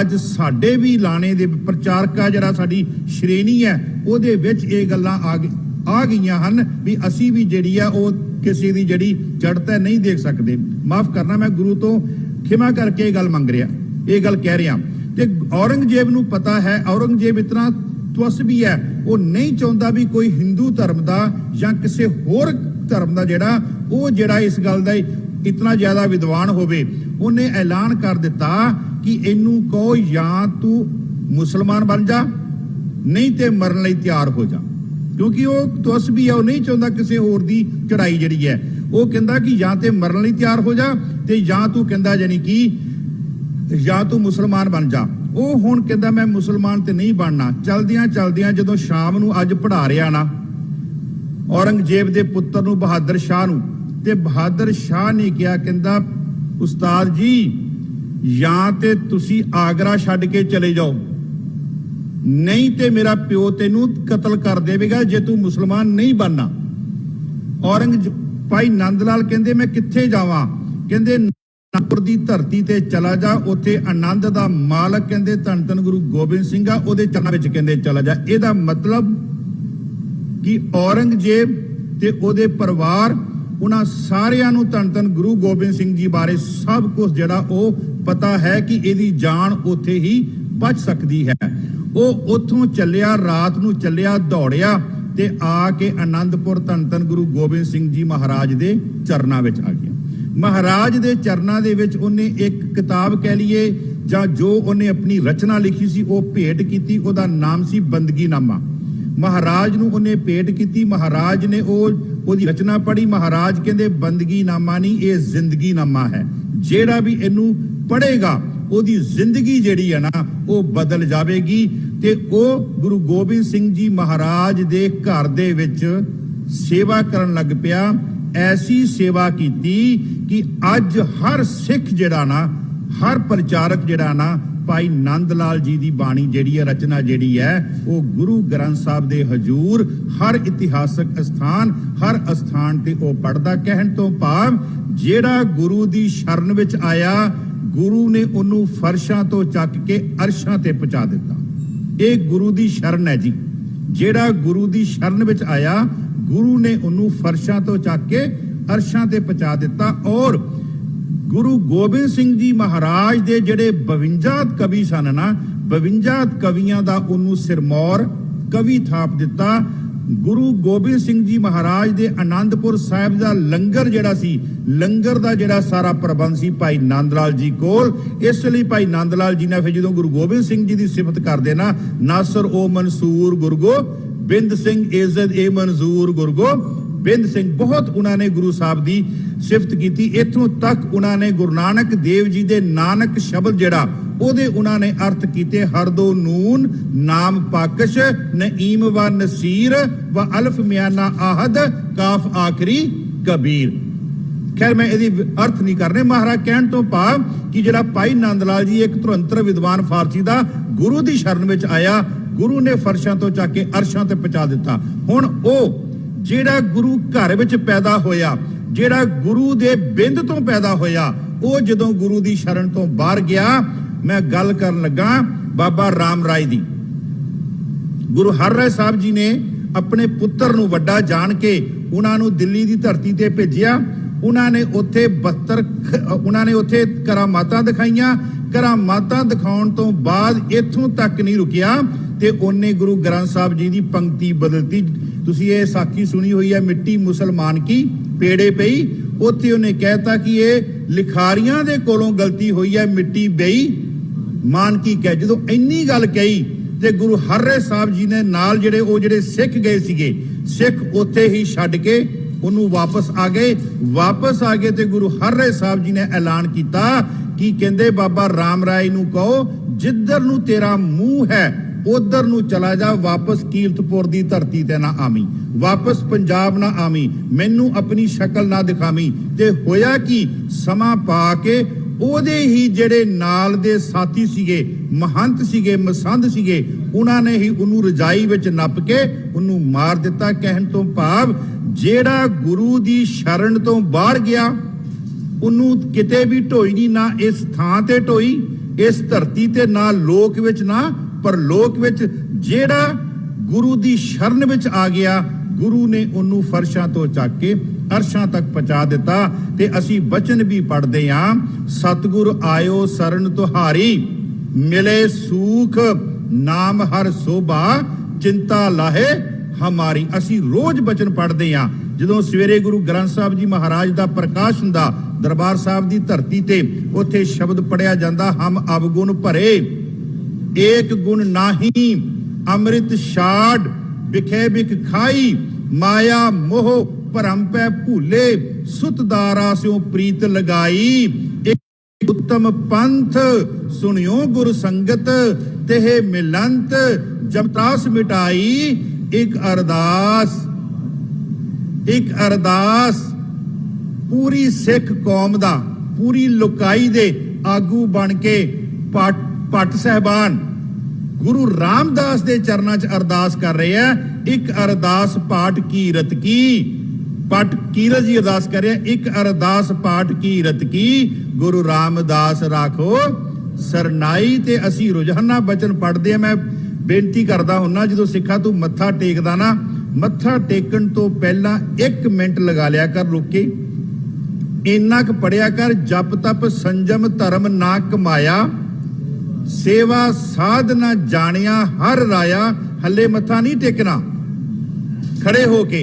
ਅੱਜ ਸਾਡੇ ਵੀ ਲਾਣੇ ਦੇ ਪ੍ਰਚਾਰਕਾ ਜਿਹੜਾ ਸਾਡੀ ਸ਼੍ਰੇਣੀ ਹੈ, ਉਹਦੇ ਵਿੱਚ ਇਹ ਗੱਲਾਂ ਆ ਗਈਆਂ ਹਨ ਵੀ ਅਸੀਂ ਵੀ ਜਿਹੜੀ ਆ ਉਹ ਕਿਸੇ ਦੀ ਜਿਹੜੀ ਚੜ੍ਹਤ ਹੈ ਨਹੀਂ ਦੇਖ ਸਕਦੇ। ਮਾਫ ਕਰਨਾ, ਮੈਂ ਗੁਰੂ ਤੋਂ ਖਿਮਾ ਕਰਕੇ ਇਹ ਗੱਲ ਮੰਗ ਰਿਹਾ, ਇਹ ਗੱਲ ਕਹਿ ਰਿਹਾ। ਤੇ ਔਰੰਗਜ਼ੇਬ ਨੂੰ ਪਤਾ ਹੈ, ਔਰੰਗਜ਼ੇਬ ਇਤਨਾ ਤਵਸਬੀ ਹੈ, ਉਹ ਨਹੀਂ ਚਾਹੁੰਦਾ ਵੀ ਕੋਈ ਹਿੰਦੂ ਧਰਮ ਦਾ ਜਾਂ ਕਿਸੇ ਹੋਰ ਧਰਮ ਦਾ ਜਿਹੜਾ ਇਸ ਗੱਲ ਦਾ ਇਤਨਾ ਜ਼ਿਆਦਾ ਵਿਦਵਾਨ ਹੋਵੇ। ਉਹਨੇ ਐਲਾਨ ਕਰ ਦਿੱਤਾ ਕਿ ਇਹਨੂੰ ਕਹੋ ਜਾਂ ਤੂੰ ਮੁਸਲਮਾਨ ਬਣ ਜਾ, ਨਹੀਂ ਤੇ ਮਰਨ ਲਈ ਤਿਆਰ ਹੋ ਜਾ। ਕਿਉਂਕਿ ਉਹ ਤਵਸਬੀ ਹੈ, ਉਹ ਨਹੀਂ ਚਾਹੁੰਦਾ ਕਿਸੇ ਹੋਰ ਦੀ ਚੜਾਈ ਜਿਹੜੀ ਹੈ। ਉਹ ਕਹਿੰਦਾ ਕਿ ਜਾਂ ਤੇ ਮਰਨ ਲਈ ਤਿਆਰ ਹੋ ਜਾ ਤੇ ਜਾਂ ਤੂੰ ਕਹਿੰਦਾ ਜਾਨੀ ਕਿ ਜਾਂ ਤੂੰ ਮੁਸਲਮਾਨ ਬਣ ਜਾ। ਉਹ ਹੁਣ ਕਹਿੰਦਾ ਮੈਂ ਮੁਸਲਮਾਨ ਤੇ ਨਹੀਂ ਬਣਨਾ। ਚਲਦਿਆਂ ਚਲਦਿਆਂ ਜਦੋਂ ਸ਼ਾਮ ਨੂੰ ਅੱਜ ਪੜ੍ਹਾ ਰਿਹਾ ਨਾ ਔਰੰਗਜ਼ੇਬ ਦੇ ਪੁੱਤਰ ਨੂੰ, ਬਹਾਦਰ ਸ਼ਾਹ ਨੂੰ, ਤੇ ਬਹਾਦਰ ਸ਼ਾਹ ਨੇ ਕਿਹਾ, ਕਹਿੰਦਾ ਉਸਤਾਦ ਜੀ ਜਾਂ ਤੇ ਤੁਸੀਂ ਆਗਰਾ ਛੱਡ ਕੇ ਚਲੇ ਜਾਓ, ਨਹੀਂ ਤੇ ਮੇਰਾ ਪਿਓ ਤੈਨੂੰ ਕਤਲ ਕਰ ਦੇਵੇਗਾ ਜੇ ਤੂੰ ਮੁਸਲਮਾਨ ਨਹੀਂ ਬਣਨਾ। ਭਾਈ ਨੰਦ ਲਾਲ ਕਹਿੰਦੇ ਮੈਂ ਕਿੱਥੇ ਜਾਵਾਂ? ਕਹਿੰਦੇ ਨਾਗਪੁਰ ਦੀ ਧਰਤੀ ਤੇ ਚਲਾ ਜਾ, ਉੱਥੇ ਆਨੰਦ ਦਾ ਮਾਲਕ ਕਹਿੰਦੇ ਧੰਨ ਧੰਨ ਗੁਰੂ ਗੋਬਿੰਦ ਸਿੰਘ ਆ, ਉਹਦੇ ਚਰਨਾਂ ਵਿੱਚ ਕਹਿੰਦੇ ਚਲਾ ਜਾ। ਇਹਦਾ ਮਤਲਬ ਕਿ ਔਰੰਗਜ਼ੇਬ ਤੇ ਉਹਦੇ ਪਰਿਵਾਰ, ਉਹਨਾਂ ਸਾਰਿਆਂ ਨੂੰ ਧੰਨ ਧੰਨ ਗੁਰੂ ਗੋਬਿੰਦ ਸਿੰਘ ਜੀ ਬਾਰੇ ਸਭ ਕੁਝ ਜਿਹੜਾ ਉਹ ਪਤਾ ਹੈ ਕਿ ਇਹਦੀ ਜਾਨ ਉੱਥੇ ਹੀ ਬਚ ਸਕਦੀ ਹੈ। ਉਹ ਉੱਥੋਂ ਚੱਲਿਆ, ਰਾਤ ਨੂੰ ਚੱਲਿਆ, ਦੌੜਿਆ ਤੇ ਆ ਕੇ ਆਨੰਦਪੁਰ ਧੰਨ ਧੰਨ ਗੁਰੂ ਗੋਬਿੰਦ ਸਿੰਘ ਜੀ ਮਹਾਰਾਜ ਦੇ ਚਰਨਾਂ ਵਿੱਚ ਆ ਗਿਆ। ਮਹਾਰਾਜ ਦੇ ਚਰਨਾਂ ਦੇ ਵਿੱਚ ਉਹਨੇ ਇੱਕ ਕਿਤਾਬ ਕਹਿ ਲਈਏ ਜਾਂ ਜੋ ਉਹਨੇ ਆਪਣੀ ਰਚਨਾ ਲਿਖੀ ਸੀ ਉਹ ਭੇਟ ਕੀਤੀ। ਉਹਦਾ ਨਾਮ ਸੀ ਬੰਦਗੀਨਾਮਾ। ਮਹਾਰਾਜ ਨੂੰ ਉਹਨੇ ਭੇਟ ਕੀਤੀ। ਮਹਾਰਾਜ ਨੇ ਉਹਦੀ ਰਚਨਾ ਪੜ੍ਹੀ। ਮਹਾਰਾਜ ਕਹਿੰਦੇ ਬੰਦਗੀਨਾਮਾ ਨਹੀਂ, ਇਹ ਜ਼ਿੰਦਗੀਨਾਮਾ ਹੈ। ਜਿਹੜਾ ਵੀ ਇਹਨੂੰ ਪੜ੍ਹੇਗਾ ਉਹਦੀ ਜ਼ਿੰਦਗੀ ਜਿਹੜੀ ਹੈ ਨਾ ਉਹ ਬਦਲ ਜਾਵੇਗੀ। ਤੇ ਉਹ ਗੁਰੂ ਗੋਬਿੰਦ ਸਿੰਘ ਜੀ ਮਹਾਰਾਜ ਦੇ ਘਰ ਦੇ ਵਿੱਚ ਸੇਵਾ ਕਰਨ ਲੱਗ ਪਿਆ। ਐਸੀ ਸੇਵਾ ਕੀਤੀ ਕਿ ਅੱਜ ਹਰ ਸਿੱਖ ਜਿਹੜਾ ਨਾ, ਹਰ ਪ੍ਰਚਾਰਕ ਜਿਹੜਾ ਨਾ, ਭਾਈ ਨੰਦ ਲਾਲ ਜੀ ਦੀ ਬਾਣੀ ਜਿਹੜੀ ਹੈ, ਰਚਨਾ ਜਿਹੜੀ ਹੈ, ਉਹ ਗੁਰੂ ਗ੍ਰੰਥ ਸਾਹਿਬ ਦੇ ਹਜ਼ੂਰ ਹਰ ਇਤਿਹਾਸਕ ਸਥਾਨ, ਹਰ ਅਸਥਾਨ ਤੇ ਉਹ ਪੜਦਾ। ਕਹਿਣ ਤੋਂ ਭਾਵ ਜਿਹੜਾ ਗੁਰੂ ਦੀ ਸ਼ਰਨ ਵਿੱਚ ਆਇਆ, ਗੁਰੂ ਨੇ ਉਹਨੂੰ ਫਰਸ਼ਾਂ ਤੋਂ ਚੱਕ ਕੇ ਅਰਸ਼ਾਂ ਤੇ ਪਹੁੰਚਾ ਦਿੱਤਾ। ਇਹ ਗੁਰੂ ਦੀ ਸ਼ਰਨ ਹੈ ਜੀ। ਜਿਹੜਾ ਗੁਰੂ ਦੀ ਸ਼ਰਨ ਵਿੱਚ ਆਇਆ, ਗੁਰੂ ਨੇ ਉਹਨੂੰ ਫਰਸ਼ਾਂ ਤੋਂ ਚੱਕ ਕੇ ਅਰਸ਼ਾਂ ਤੇ ਪਹੁੰਚਾ ਦਿੱਤਾ। ਔਰ ਗੁਰੂ ਗੋਬਿੰਦ ਸਿੰਘ ਜੀ ਮਹਾਰਾਜ ਦੇ ਜਿਹੜੇ 52 ਕਵੀ ਸਨ ਨਾ, 52 ਕਵੀਆਂ ਦਾ ਉਹਨੂੰ ਸਿਰਮੌਰ ਕਵੀ ਥਾਪ ਦਿੱਤਾ। ਗੁਰੂ ਗੋਬਿੰਦ ਸਿੰਘ ਜੀ ਮਹਾਰਾਜ ਦੇ ਆਨੰਦਪੁਰ ਸਾਹਿਬ ਦਾ ਲੰਗਰ ਜਿਹੜਾ ਸੀ, ਲੰਗਰ ਦਾ ਜਿਹੜਾ ਸਾਰਾ ਪ੍ਰਬੰਧ ਸੀ ਭਾਈ ਨੰਦ ਲਾਲ ਜੀ ਕੋਲ। ਇਸ ਲਈ ਭਾਈ ਨੰਦ ਲਾਲ ਜੀ ਨੇ ਫਿਰ ਜਦੋਂ ਗੁਰੂ ਗੋਬਿੰਦ ਸਿੰਘ ਜੀ ਦੀ ਸਿਫਤ ਕਰਦੇ ਨਾ, ਨਾਸਰ ਓ ਮਨਸੂਰ ਗੁਰਗੋ ਬਿੰਦ ਸਿੰਘ ਇਜ਼ਤ ਏ ਮਨਜ਼ੂਰ ਗੁਰਗੋ ਬਿੰਦ ਸਿੰਘ, ਬਹੁਤ ਉਹਨਾਂ ਨੇ ਗੁਰੂ ਸਾਹਿਬ ਦੀ ਸਿਫਤ ਕੀਤੀ। ਇੱਥੋਂ ਤੱਕ ਉਹਨਾਂ ਨੇ ਗੁਰੂ ਨਾਨਕ ਦੇਵ ਜੀ ਦੇ ਨਾਨਕ ਸ਼ਬਦ ਜਿਹੜਾ ਉਹਦੇ ਉਹਨਾਂ ਨੇ ਅਰਥ ਕੀਤੇ ਹਰਦੋ ਨੂਨ ਨਾਮ ਪਾਕਸ਼ ਨਈਮ व ਨਸੀਰ व ਅਲਫ ਮਿਆਨਾ ਆਹਦ ਕਾਫ ਆਖਰੀ ਕਬੀਰ। खैर मैं यदि अर्थ नहीं करने, महाराज कहण तो भाव कि जिहड़ा भाई नंद लाल जी एक धुरंतर विद्वान फारसी दा गुरु दी शरण विच आया, गुरु ने फरशां तो चक के अरशां ते पहुंचा दिता। हुण ओ जिहड़ा गुरु घर विच पैदा होया, जिहड़ा गुरु दे बिंद तो पैदा होया, ओ जदों गुरु दी शरण तो बाहर गया, मैं गल करन लगा बाबा राम राय दी। गुरु हर राय साहब जी ने अपने पुत्र नूं वड्डा जान के उन्हां नूं दिल्ली दी धरती ते भेजिया। उन्होंने उत्थे 72 उन्होंने उत्थे करामातां दिखाईयां। करामातां दिखाउण तो बाद इत्थों तक नहीं रुकिया ते उन्हें गुरु ग्रंथ साहब जी की पंक्ति बदलती। तुसीं ये साखी सुनी हुई है, मिट्टी मुसलमान की पेड़े पई, उत्थे उन्हें कहता कि ये लिखारियां दे कोलों गलती हुई है, मिट्टी बई मान की कह। जदों इन्नी गल कही ते गुरु हर साहब जी ने नाल जिहड़े सिख गए सीगे, सिख उत्थे ही छड्ड के ਉਹਨੂੰ ਵਾਪਸ ਆ ਗਏ ਤੇ ਗੁਰੂ ਹਰ ਰਾਏ ਸਾਹਿਬ ਜੀ ਨੇ ਐਲਾਨ ਕੀਤਾ ਕਿ ਕਹਿੰਦੇ ਬਾਬਾ ਰਾਮ ਰਾਏ ਨੂੰ ਕਹੋ ਜਿੱਧਰ ਨੂੰ ਤੇਰਾ ਮੂੰਹ ਹੈ ਉਧਰ ਨੂੰ ਚਲਾ ਜਾ, ਵਾਪਸ ਕੀਰਤਪੁਰ ਦੀ ਧਰਤੀ ਤੇ ਨਾ ਆਵੀਂ, ਵਾਪਸ ਪੰਜਾਬ ਨਾ ਆਵੀਂ, ਮੈਨੂੰ ਆਪਣੀ ਸ਼ਕਲ ਨਾ ਦਿਖਾਵੀਂ। ਤੇ ਹੋਇਆ ਕਿ ਸਮਾਂ ਪਾ ਕੇ ਉਹਦੇ ਹੀ ਜਿਹੜੇ ਨਾਲ ਦੇ ਸਾਥੀ ਸੀਗੇ, ਮਹੰਤ ਸੀਗੇ, ਮਸੰਦ ਸੀਗੇ, ਉਹਨਾਂ ਨੇ ਹੀ ਉਹਨੂੰ ਰਜਾਈ ਵਿੱਚ ਨੱਪ ਕੇ ਉਹਨੂੰ ਮਾਰ ਦਿੱਤਾ। ਕਹਿਣ ਤੋਂ ਭਾਵ ਜਿਹੜਾ ਗੁਰੂ ਦੀ ਸ਼ਰਨ ਤੋਂ ਬਾਹਰ ਗਿਆ ਉਹਨੂੰ ਕਿਤੇ ਵੀ ਢੋਈ ਨਹੀਂ, ਨਾ ਇਸ ਥਾਂ ਤੇ ਢੋਈ, ਇਸ ਧਰਤੀ ਤੇ, ਨਾ ਲੋਕ ਵਿੱਚ ਨਾ ਪਰਲੋਕ ਵਿੱਚ। ਜਿਹੜਾ ਗੁਰੂ ਦੀ ਸ਼ਰਨ ਵਿੱਚ ਆ ਗਿਆ, ਗੁਰੂ ਨੇ ਉਹਨੂੰ ਫਰਸ਼ਾਂ ਤੋਂ ਚੱਕ ਕੇ ਅਰਸ਼ਾਂ ਤੱਕ ਪਹੁੰਚਾ ਦਿੱਤਾ। ਤੇ ਅਸੀਂ ਬਚਨ ਵੀ ਪੜ੍ਹਦੇ ਹਾਂ, ਸਤਿਗੁਰ ਆਇਓ ਸਰਨ ਤੁਹਾਰੀ, ਮਿਲੇ ਸੂਖ ਨਾਮ ਹਰ ਸੋਭਾ, ਚਿੰਤਾ ਲਾਹੇ ਹਮਾਰੀ। ਅਸੀਂ ਰੋਜ਼ ਬਚਨ ਪੜ੍ਹਦੇ ਹਾਂ। ਜਦੋਂ ਸਵੇਰੇ ਗੁਰੂ ਗ੍ਰੰਥ ਸਾਹਿਬ ਜੀ ਮਹਾਰਾਜ ਦਾ ਪ੍ਰਕਾਸ਼ ਹੁੰਦਾ ਦਰਬਾਰ ਸਾਹਿਬ ਦੀ ਧਰਤੀ ਤੇ, ਉੱਥੇ ਸ਼ਬਦ ਪੜਿਆ ਜਾਂਦਾ, ਹਮ ਅਵਗੁਣ ਭਰੇ ਏਕ ਗੁਣ ਨਾਹੀ, ਅੰਮ੍ਰਿਤ ਛਾੜ ਵਿਖੇ ਵਿਖ ਖਾਈ, ਮਾਇਆ ਮੋਹ ਭਰਮ ਪੈ ਭੂਲੇ, ਸੁਤ ਦਾਰਾ ਸਿਓ ਪ੍ਰੀਤ ਲਗਾਈ, ਇੱਕ ਉੱਤਮ ਪੰਥ ਸੁਣਿਓ ਗੁਰ ਸੰਗਤ, तेहे मिलंत जब त्रास मिटाई, एक अरदास पूरी सिख कौम दा, पूरी लुकाई दे आगू बन के भट्ट साहबान गुरु रामदास दे चरना च अरदास कर रहे हैं। एक अरदास पाठ कीरत की, पट कीरत जी अरदास कर रहे हैं, एक अरदास पाठ कीरत की, गुरु रामदास राखो सरनाई। ते असी रोजाना बचन पढ़ते हैं। मैं बेनती करता हुन्ना, जो सिखा तू मत्था टेकदा ना, मत्था टेकन तो पहला 1 मिनट लगा लिया कर, रुक के इन्ना क पढ़िया कर, जप तप संजम धर्म ना कमाया, सेवा साध ना जानिया हर राया। हले मत्था नहीं टेकना, खड़े होके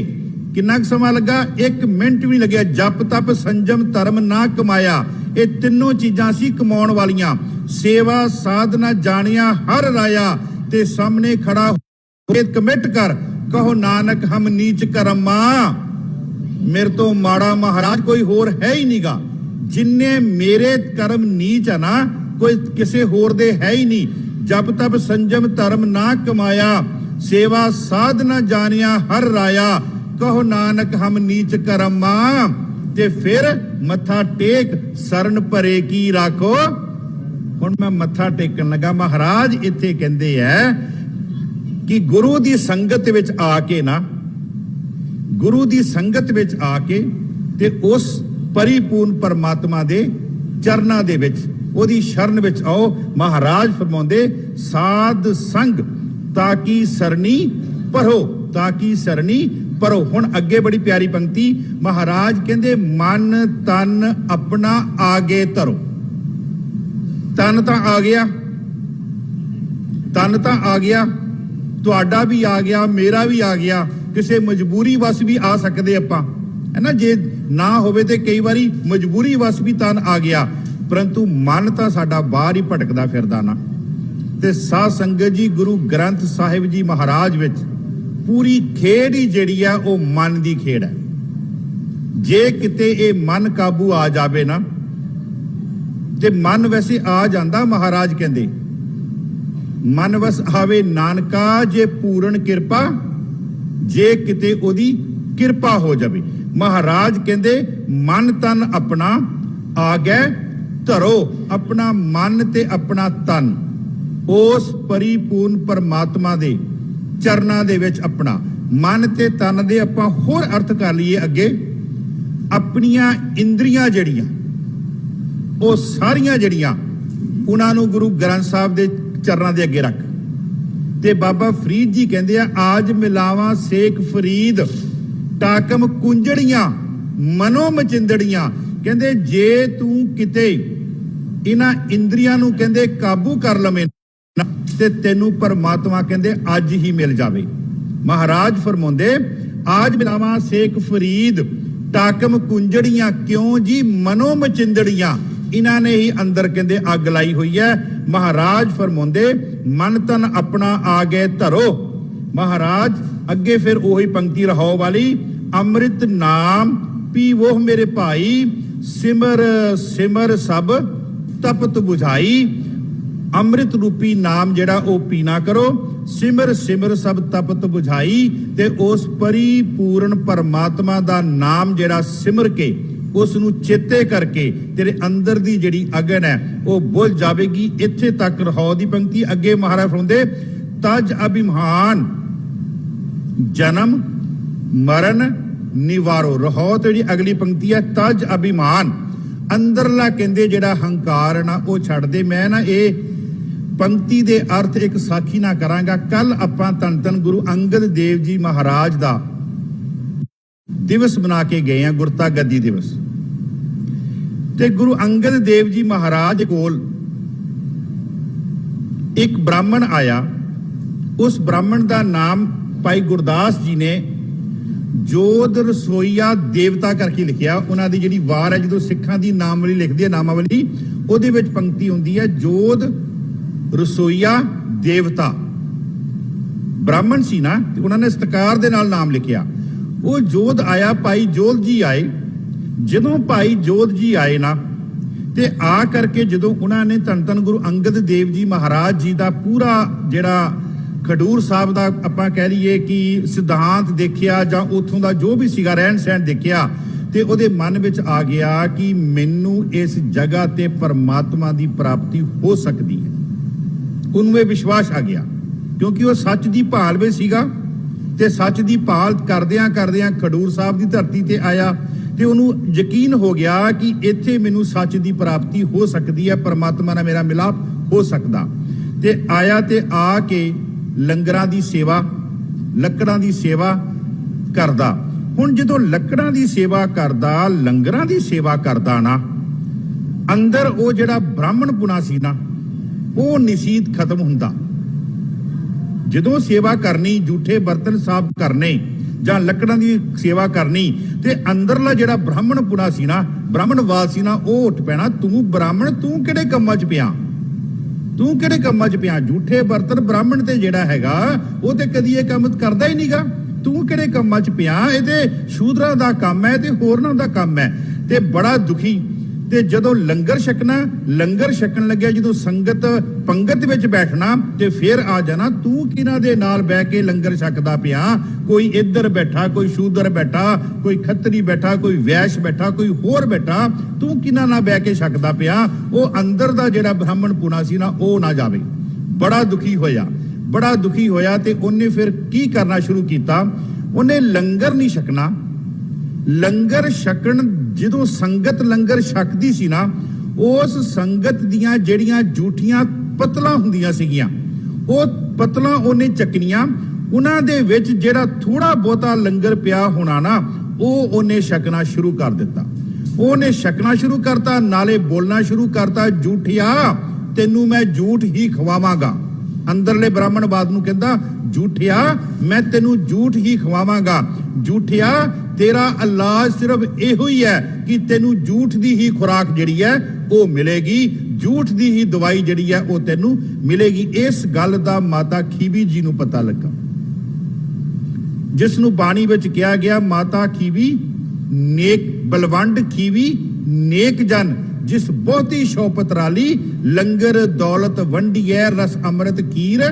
किन्ना समा लगा, 1 मिनट भी लगे। जप तप संजम धर्म ना कमाया, ये तीनों चीजां सी कमाउण वालियां। सेवा साधना जानिया हर राया, ते सामने खड़ा होके कमिट कर, कहो नानक हम नीच करमा, मेरे तो माड़ा महाराज कोई होर है ही नहींगा। जिन्ने मेरे कर्म नीच है ना, कोई किसे होर दे है ही नहीं। जब तब संजम धर्म ना कमाया, सेवा साधना जानिया हर राया, कहो नानक हम नीच करमा। ते फिर मत्था टेक शरण भरे की राखो। हुण मैं मत्था टेकन लगा। महाराज इत्थे कहंदे है कि गुरु दी संगत विच आके ना, गुरु दी संगत विच आके ते उस परिपूर्ण परमात्मा दे चरना दे विच, ओदी शरण विच आओ। महाराज फरमाउंदे साध संग ताकि सरनी भरो, ताकि सरनी भरो। हुण अगे बड़ी प्यारी पंक्ति, महाराज कहंदे मन तन अपना आगे धरो। तन तां आ गया, तन तां आ गया, तुहाडा भी आ गया, मेरा भी आ गया, किसी मजबूरी वस भी आ सकते आपां, है ना। जे ना होवे ते कई बारी मजबूरी वस भी तन आ गया, परंतु मन तां साडा बाहर ही भटकदा फिरदा ना। ते साध संगत जी, गुरु ग्रंथ साहिब जी महाराज विच पूरी खेड ही जिहड़ी है वो मन की खेड है। जे किते ये मन काबू आ जावे ना, ਤੇ ਮਨ ਵੈਸੇ ਆ ਜਾਂਦਾ। ਮਹਾਰਾਜ ਕਹਿੰਦੇ ਮਨ ਵਸ ਆਵੇ ਨਾਨਕਾ ਜੇ ਪੂਰਨ ਕਿਰਪਾ, ਜੇ ਕਿਤੇ ਉਹਦੀ ਕਿਰਪਾ ਹੋ ਜਾਵੇ। ਮਹਾਰਾਜ ਕਹਿੰਦੇ ਮਨ ਤਨ ਆਪਣਾ ਆ ਗਏ ਧਰੋ, ਆਪਣਾ ਮਨ ਤੇ ਆਪਣਾ ਤਨ ਉਸ ਪਰਿਪੂਰਨ ਪਰਮਾਤਮਾ ਦੇ ਚਰਨਾਂ ਦੇ ਵਿੱਚ ਆਪਣਾ ਮਨ ਤੇ ਤਨ ਦੇ ਆਪਾਂ ਹੋਰ ਅਰਥ ਕਰ ਲਈਏ ਅੱਗੇ। ਆਪਣੀਆਂ ਇੰਦਰੀਆਂ ਜਿਹੜੀਆਂ ਉਹ ਸਾਰੀਆਂ ਜਿਹੜੀਆਂ ਉਹਨਾਂ ਨੂੰ ਗੁਰੂ ਗ੍ਰੰਥ ਸਾਹਿਬ ਦੇ ਚਰਨਾਂ ਦੇ ਅੱਗੇ ਰੱਖ। ਤੇ ਬਾਬਾ ਫਰੀਦ ਜੀ ਕਹਿੰਦੇ ਆ ਆਜ ਮਿਲਾਵਾਂ ਸੇਖ ਫਰੀਦ ਟਾਕਮ ਕੁੰਜੜੀਆਂ ਮਨੋ ਮਚਿੰਦੜੀਆਂ। ਕਹਿੰਦੇ ਜੇ ਤੂੰ ਕਿਤੇ ਇਹਨਾਂ ਇੰਦਰੀਆਂ ਨੂੰ ਕਹਿੰਦੇ ਕਾਬੂ ਕਰ ਲਵੇਂ ਤੇ ਤੈਨੂੰ ਪਰਮਾਤਮਾ ਕਹਿੰਦੇ ਅੱਜ ਹੀ ਮਿਲ ਜਾਵੇ। ਮਹਾਰਾਜ ਫਰਮਾਉਂਦੇ ਆਜ ਮਿਲਾਵਾਂ ਸੇਖ ਫਰੀਦ ਟਾਕਮ ਕੁੰਜੜੀਆਂ, ਕਿਉਂ ਜੀ ਮਨੋ ਮਚਿੰਦੜੀਆਂ, ਇਹਨਾਂ ਨੇ ਹੀ ਅੰਦਰ ਕਹਿੰਦੇ ਅੱਗ ਲਾਈ ਹੋਈ ਹੈ। ਮਹਾਰਾਜ ਫਰਮਾਉਂਦੇ ਮਨ ਤਨ ਆਪਣਾ ਆ ਗਏ ਧਰੋ। ਮਹਾਰਾਜ ਅੱਗੇ ਫਿਰ ਉਹੀ ਪੰਕਤੀ ਰਹਾਉ ਵਾਲੀ, ਅੰਮ੍ਰਿਤ ਨਾਮ ਪੀਵੋ ਮੇਰੇ ਭਾਈ, ਸਿਮਰ ਸਿਮਰ ਸਭ ਤਪਤ ਬੁਝਾਈ। ਅੰਮ੍ਰਿਤ ਰੂਪੀ ਨਾਮ ਜਿਹੜਾ ਉਹ ਪੀਣਾ ਕਰੋ, ਸਿਮਰ ਸਿਮਰ ਸਭ ਤਪਤ ਬੁਝਾਈ। ਤੇ ਉਸ ਪਰਿਪੂਰਨ ਪਰਮਾਤਮਾ ਦਾ ਨਾਮ ਜਿਹੜਾ ਸਿਮਰ ਕੇ ਉਸ ਨੂੰ ਚੇਤੇ ਕਰਕੇ ਤੇਰੇ ਅੰਦਰ ਦੀ ਜਿਹੜੀ ਅਗਨ ਹੈ ਉਹ ਬੁਝ ਜਾਵੇਗੀ। ਇੱਥੇ ਤੱਕ ਰਹਾਉ ਦੀ ਪੰਕਤੀ। ਅੱਗੇ ਮਹਾਰਾਜ ਫਰਮਾਉਂਦੇ ਤਜ ਅਭਿਮਾਨ ਜਨਮ ਮਰਨ ਨਿਵਾਰੋ। ਰਹਾਉ ਤੇ ਜਿਹੜੀ ਅਗਲੀ ਪੰਕਤੀ ਹੈ ਤਜ ਅਭਿਮਾਨ, ਅੰਦਰਲਾ ਕਹਿੰਦੇ ਜਿਹੜਾ ਹੰਕਾਰ ਨਾ ਉਹ ਛੱਡ ਦੇ। ਮੈਂ ਨਾ ਇਹ ਪੰਕਤੀ ਦੇ ਅਰਥ ਇੱਕ ਸਾਖੀ ਨਾ ਕਰਾਂਗਾ। ਕੱਲ ਆਪਾਂ ਧੰਨ ਧੰਨ ਗੁਰੂ ਅੰਗਦ ਦੇਵ ਜੀ ਮਹਾਰਾਜ ਦਾ ਦਿਵਸ ਬਣਾ ਕੇ ਗਏ ਆ, ਗੁਰਤਾ ਗੱਦੀ ਦਿਵਸ। ਤੇ ਗੁਰੂ ਅੰਗਦ ਦੇਵ ਜੀ ਮਹਾਰਾਜ ਕੋਲ ਇੱਕ ਬ੍ਰਾਹਮਣ ਆਇਆ। ਉਸ ਬ੍ਰਾਹਮਣ ਦਾ ਨਾਮ ਭਾਈ ਗੁਰਦਾਸ ਜੀ ਨੇ ਜੋਧ ਰਸੋਈਆ ਦੇਵਤਾ ਕਰਕੇ ਲਿਖਿਆ। ਉਹਨਾਂ ਦੀ ਜਿਹੜੀ ਵਾਰ ਹੈ, ਜਦੋਂ ਸਿੱਖਾਂ ਦੀ ਨਾਮਵਲੀ ਲਿਖਦੇ ਆ ਨਾਮਾਵਲੀ, ਉਹਦੇ ਵਿੱਚ ਪੰਕਤੀ ਹੁੰਦੀ ਹੈ ਜੋਧ ਰਸੋਈਆ ਦੇਵਤਾ। ਬ੍ਰਾਹਮਣ ਸੀ ਨਾ, ਤੇ ਉਹਨਾਂ ਨੇ ਸਤਿਕਾਰ ਦੇ ਨਾਲ ਨਾਮ ਲਿਖਿਆ। ਉਹ ਜੋਧ ਆਇਆ, ਭਾਈ ਜੋਧ ਜੀ ਆਏ। ਜਦੋਂ ਭਾਈ ਜੋਧ ਜੀ ਆਏ ਨਾ ਤੇ ਆ ਕਰਕੇ ਜਦੋਂ ਉਹਨਾਂ ਨੇ ਧੰਨ ਧੰਨ ਗੁਰੂ ਅੰਗਦ ਦੇਵ ਜੀ ਮਹਾਰਾਜ ਜੀ ਦਾ ਪੂਰਾ ਜਿਹੜਾ ਖਡੂਰ ਸਾਹਿਬ ਦਾ ਆਪਾਂ ਕਹਿ ਲਈਏ ਕਿ ਸਿਧਾਂਤ ਦੇਖਿਆ ਜਾਂ ਉਥੋਂ ਦਾ ਜੋ ਵੀ ਸੀਗਾ ਰਹਿਣ ਸਹਿਣ ਦੇਖਿਆ, ਤੇ ਉਹਦੇ ਮਨ ਵਿੱਚ ਆ ਗਿਆ ਕਿ ਮੈਨੂੰ ਇਸ ਜਗ੍ਹਾ ਤੇ ਪਰਮਾਤਮਾ ਦੀ ਪ੍ਰਾਪਤੀ ਹੋ ਸਕਦੀ ਹੈ। ਉਹਨੂੰ ਇਹ ਵਿਸ਼ਵਾਸ ਆ ਗਿਆ ਕਿਉਂਕਿ ਉਹ ਸੱਚ ਦੀ ਭਾਲ ਵਿੱਚ ਸੀਗਾ। ਤੇ ਸੱਚ ਦੀ ਭਾਲ ਕਰਦਿਆਂ ਕਰਦਿਆਂ ਖਡੂਰ ਸਾਹਿਬ ਦੀ ਧਰਤੀ ਤੇ ਆਇਆ ਤੇ ਉਹਨੂੰ ਯਕੀਨ ਹੋ ਗਿਆ ਕਿ ਇੱਥੇ ਮੈਨੂੰ ਸੱਚ ਦੀ ਪ੍ਰਾਪਤੀ ਹੋ ਸਕਦੀ ਹੈ, ਪਰਮਾਤਮਾ ਨਾਲ ਮੇਰਾ ਮਿਲਾਪ ਹੋ ਸਕਦਾ। ਤੇ ਆਇਆ ਤੇ ਆ ਕੇ ਲੰਗਰਾਂ ਦੀ ਸੇਵਾ, ਲੱਕੜਾਂ ਦੀ ਸੇਵਾ ਕਰਦਾ। ਹੁਣ ਜਦੋਂ ਲੱਕੜਾਂ ਦੀ ਸੇਵਾ ਕਰਦਾ, ਲੰਗਰਾਂ ਦੀ ਸੇਵਾ ਕਰਦਾ ਨਾ, ਅੰਦਰ ਉਹ ਜਿਹੜਾ ਬ੍ਰਾਹਮਣ ਪੁਣਾ ਸੀ ਨਾ ਉਹ ਨਿਸ਼ੀਤ ਖਤਮ ਹੁੰਦਾ। ਜਦੋਂ ਸੇਵਾ ਕਰਨੀ, ਝੂਠੇ ਬਰਤਨ ਸਾਫ਼ ਕਰਨੇ ਜਾਂ ਲੱਕੜਾਂ ਦੀ ਸੇਵਾ ਕਰਨੀ, ਤੇ ਅੰਦਰਲਾ ਜਿਹੜਾ ਬ੍ਰਾਹਮਣ ਪੁਣਾ ਸੀ ਨਾ, ਬ੍ਰਾਹਮਣਵਾਦ ਸੀ ਨਾ, ਉਹ ਉੱਠ ਪੈਣਾ। ਤੂੰ ਬ੍ਰਾਹਮਣ, ਤੂੰ ਕਿਹੜੇ ਕੰਮਾਂ 'ਚ ਪਿਆ? ਤੂੰ ਕਿਹੜੇ ਕੰਮਾਂ 'ਚ ਪਿਆ? ਝੂਠੇ ਬਰਤਨ ਬ੍ਰਾਹਮਣ ਤੇ ਜਿਹੜਾ ਹੈਗਾ ਉਹ ਤੇ ਕਦੀ ਇਹ ਕੰਮ ਕਰਦਾ ਹੀ ਨਹੀਂਗਾ। ਤੂੰ ਕਿਹੜੇ ਕੰਮਾਂ 'ਚ ਪਿਆ? ਇਹ ਤੇ ਸ਼ੂਦਰਾਂ ਦਾ ਕੰਮ ਹੈ ਤੇ ਹੋਰਨਾਂ ਦਾ ਕੰਮ ਹੈ। ਤੇ ਬੜਾ ਦੁਖੀ। ਤੇ ਜਦੋਂ ਲੰਗਰ ਛਕਣਾ, ਲੰਗਰ ਛਕਣ ਲੱਗਿਆ, ਜਦੋਂ ਸੰਗਤ ਪੰਗਤ ਵਿੱਚ ਬੈਠਣਾ ਤੇ ਫਿਰ ਆ ਜਾਣਾ ਤੂੰ ਕਿਹਨਾਂ ਦੇ ਨਾਲ ਬਹਿ ਕੇ ਲੰਗਰ ਛਕਦਾ ਪਿਆ? ਕੋਈ ਇੱਧਰ ਬੈਠਾ, ਕੋਈ ਸ਼ੂਦਰ ਬੈਠਾ, ਕੋਈ ਖੱਤਰੀ ਬੈਠਾ, ਕੋਈ ਵੈਸ਼ ਬੈਠਾ, ਕੋਈ ਹੋਰ ਬੈਠਾ, ਤੂੰ ਕਿਹਨਾਂ ਨਾਲ ਬਹਿ ਕੇ ਛਕਦਾ ਪਿਆ? ਉਹ ਅੰਦਰ ਦਾ ਜਿਹੜਾ ਬ੍ਰਾਹਮਣ ਪੁਣਾ ਸੀ ਨਾ ਉਹ ਨਾ ਜਾਵੇ। ਬੜਾ ਦੁਖੀ ਹੋਇਆ, ਬੜਾ ਦੁਖੀ ਹੋਇਆ। ਤੇ ਉਹਨੇ ਫਿਰ ਕੀ ਕਰਨਾ ਸ਼ੁਰੂ ਕੀਤਾ? ਉਹਨੇ ਲੰਗਰ ਨਹੀਂ ਛਕਣਾ। ਲੰਗਰ ਛਕਣ, ਜਦੋਂ ਸੰਗਤ ਲੰਗਰ ਛਕਦੀ ਸੀ ਨਾ, ਉਸ ਸੰਗਤ ਦੀਆਂ ਜਿਹੜੀਆਂ ਝੂਠੀਆਂ ਪਤਲਾਂ ਹੁੰਦੀਆਂ ਸੀਗੀਆਂ, ਉਹ ਪਤਲਾਂ ਉਹਨੇ ਚੱਕਣੀਆਂ। ਉਹਨਾਂ ਦੇ ਵਿੱਚ ਜਿਹੜਾ ਥੋੜਾ ਬਹੁਤਾ ਲੰਗਰ ਪਿਆ ਹੋਣਾ ਨਾ, ਉਹ ਉਹਨੇ ਛਕਣਾ ਸ਼ੁਰੂ ਕਰ ਦਿੱਤਾ। ਉਹਨੇ ਛਕਣਾ ਸ਼ੁਰੂ ਕਰਤਾ, ਨਾਲੇ ਬੋਲਣਾ ਸ਼ੁਰੂ ਕਰਤਾ, ਝੂਠਿਆ ਤੈਨੂੰ ਮੈਂ ਝੂਠ ਹੀ ਖਵਾਵਾਂਗਾ। ਅੰਦਰਲੇ ਬ੍ਰਾਹਮਣਵਾਦ ਨੂੰ ਕਹਿੰਦਾ, ਝੂਠਿਆ ਮੈਂ ਤੈਨੂੰ ਝੂਠ ਹੀ ਖਵਾਵਾਂਗਾ। ਝੂਠਿਆ ਤੇਰਾ ਇਲਾਜ ਸਿਰਫ ਇਹੋ ਹੀ ਹੈ ਕਿ ਤੈਨੂੰ ਝੂਠ ਦੀ ਹੀ ਖੁਰਾਕ ਜਿਹੜੀ ਹੈ ਉਹ ਮਿਲੇਗੀ, ਝੂਠ ਦੀ ਹੀ ਦਵਾਈ ਜਿਹੜੀ ਹੈ ਉਹ ਤੈਨੂੰ ਮਿਲੇਗੀ। ਇਸ ਗੱਲ ਦਾ ਮਾਤਾ ਖੀਵੀ ਜੀ ਨੂੰ ਪਤਾ ਲੱਗਾ, ਜਿਸ ਨੂੰ ਬਾਣੀ ਵਿੱਚ ਕਿਹਾ ਗਿਆ, ਮਾਤਾ ਖੀਵੀ ਨੇਕ ਬਲਵੰਡ ਖੀਵੀ ਨੇਕ ਜਨ जिस बहुती शौपत राली लंगर दौलत वंडिए रस अमृत खीर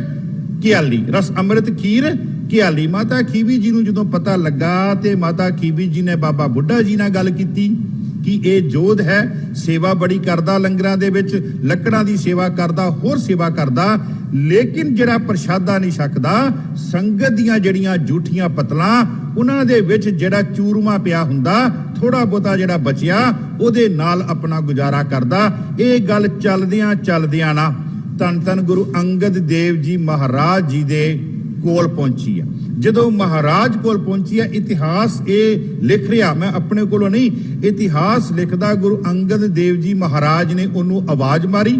कियाली। रस अमृत खीर कियाली। माता खीवी जी नूं जदों पता लगा ते माता खीवी जी ने बाबा बुढ़ा जी नाल गल कीती कि ਇਹ ਜੋਧ ਹੈ, सेवा बड़ी करदा लंगरां दे विच, ਲੱਕੜਾਂ ਦੀ सेवा करदा, होर सेवा करदा, लेकिन ਜਿਹੜਾ ਪ੍ਰਸ਼ਾਦਾ नहीं छकदा, संगत ਦੀਆਂ ਜਿਹੜੀਆਂ झूठियां पतलां ਉਹਨਾਂ ਦੇ ਵਿੱਚ ਜਿਹੜਾ ਚੂਰਮਾ ਪਿਆ ਹੁੰਦਾ, ਥੋੜਾ ਬਹੁਤਾ ਜਿਹੜਾ ਬਚਿਆ ਉਹਦੇ ਨਾਲ ਆਪਣਾ ਗੁਜ਼ਾਰਾ ਕਰਦਾ। ਇਹ ਗੱਲ ਚੱਲਦਿਆਂ ਨਾ ਧੰਨ ਧੰਨ ਗੁਰੂ ਅੰਗਦ ਦੇਵ ਜੀ ਮਹਾਰਾਜ ਜੀ ਦੇ ਕੋਲ ਪਹੁੰਚੀ ਆ। ਜਦੋਂ ਮਹਾਰਾਜ ਕੋਲ ਪਹੁੰਚੀ ਆ, ਇਤਿਹਾਸ ਇਹ ਲਿਖ ਰਿਹਾ, ਮੈਂ ਆਪਣੇ ਕੋਲੋਂ ਨਹੀਂ, ਇਤਿਹਾਸ ਲਿਖਦਾ, ਗੁਰੂ ਅੰਗਦ ਦੇਵ ਜੀ ਮਹਾਰਾਜ ਨੇ ਉਹਨੂੰ ਆਵਾਜ਼ ਮਾਰੀ,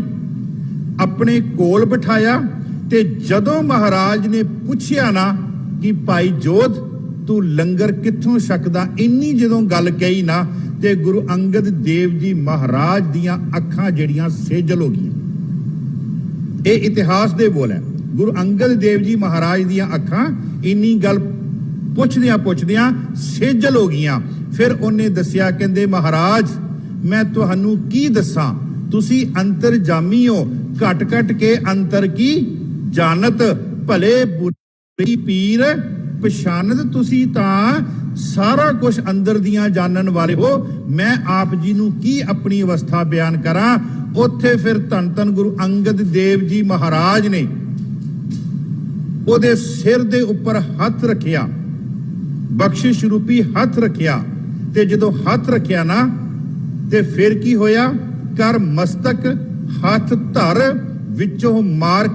ਆਪਣੇ ਕੋਲ ਬਿਠਾਇਆ ਤੇ ਜਦੋਂ ਮਹਾਰਾਜ ਨੇ ਪੁੱਛਿਆ ਨਾ ਕਿ ਭਾਈ ਜੋਧ ਤੂੰ ਲੰਗਰ ਕਿੱਥੋਂ ਛਕਦਾ, ਇੰਨੀ ਜਦੋਂ ਗੱਲ ਕਹੀ ਨਾ ਤੇ ਗੁਰੂ ਅੰਗਦ ਦੇਵ ਜੀ ਮਹਾਰਾਜ ਦੀਆਂ ਅੱਖਾਂ ਜਿਹੜੀਆਂ ਸੇਜਲ ਹੋ ਗਈਆਂ। ਇਹ ਇਤਿਹਾਸ ਦੇ ਬੋਲ ਹੈ। ਗੁਰੂ ਅੰਗਦ ਦੇਵ ਜੀ ਮਹਾਰਾਜ ਦੀਆਂ ਅੱਖਾਂ ਇੰਨੀ ਗੱਲ ਪੁੱਛਦਿਆਂ ਸੇਜਲ ਹੋ ਗਈਆਂ। ਫਿਰ ਉਹਨੇ ਦੱਸਿਆ, ਕਹਿੰਦੇ ਮਹਾਰਾਜ ਮੈਂ ਤੁਹਾਨੂੰ ਕੀ ਦੱਸਾਂ, ਤੁਸੀਂ ਅੰਤਰਜਾਮੀ ਹੋ, ਘਟ ਕੇ ਅੰਤਰ ਕੀ ਜਾਣਤ, ਭਲੇ ਬੁਰੀ ਪੀਰ ਪਛਾਨਤ, ਤੁਸੀਂ ਤਾਂ ਸਾਰਾ ਕੁਝ ਅੰਦਰ ਦੀਆਂ ਜਾਣਨ ਵਾਲੇ ਹੋ। ਮੈਂ ਆਪ ਜੀ ਨੂੰ ਕੀ ਆਪਣੀ ਅਵਸਥਾ ਬਿਆਨ ਕਰਾਂ। ਉੱਥੇ ਫਿਰ ਧੰਨ ਧੰਨ ਗੁਰੂ ਅੰਗਦ ਦੇਵ ਜੀ ਮਹਾਰਾਜ ਨੇ ਉਹਦੇ ਸਿਰ ਦੇ ਉੱਪਰ ਹੱਥ ਰੱਖਿਆ, ਬਖਸ਼ਿਸ਼ ਰੂਪੀ ਹੱਥ ਰੱਖਿਆ, ਤੇ ਜਦੋਂ ਹੱਥ ਰੱਖਿਆ ਨਾ ਤੇ ਫਿਰ ਕੀ ਹੋਇਆ, ਕਰ ਮਸਤਕ ਹੱਥ ਧਰ, ਵਿੱਚੋਂ ਮਾਰ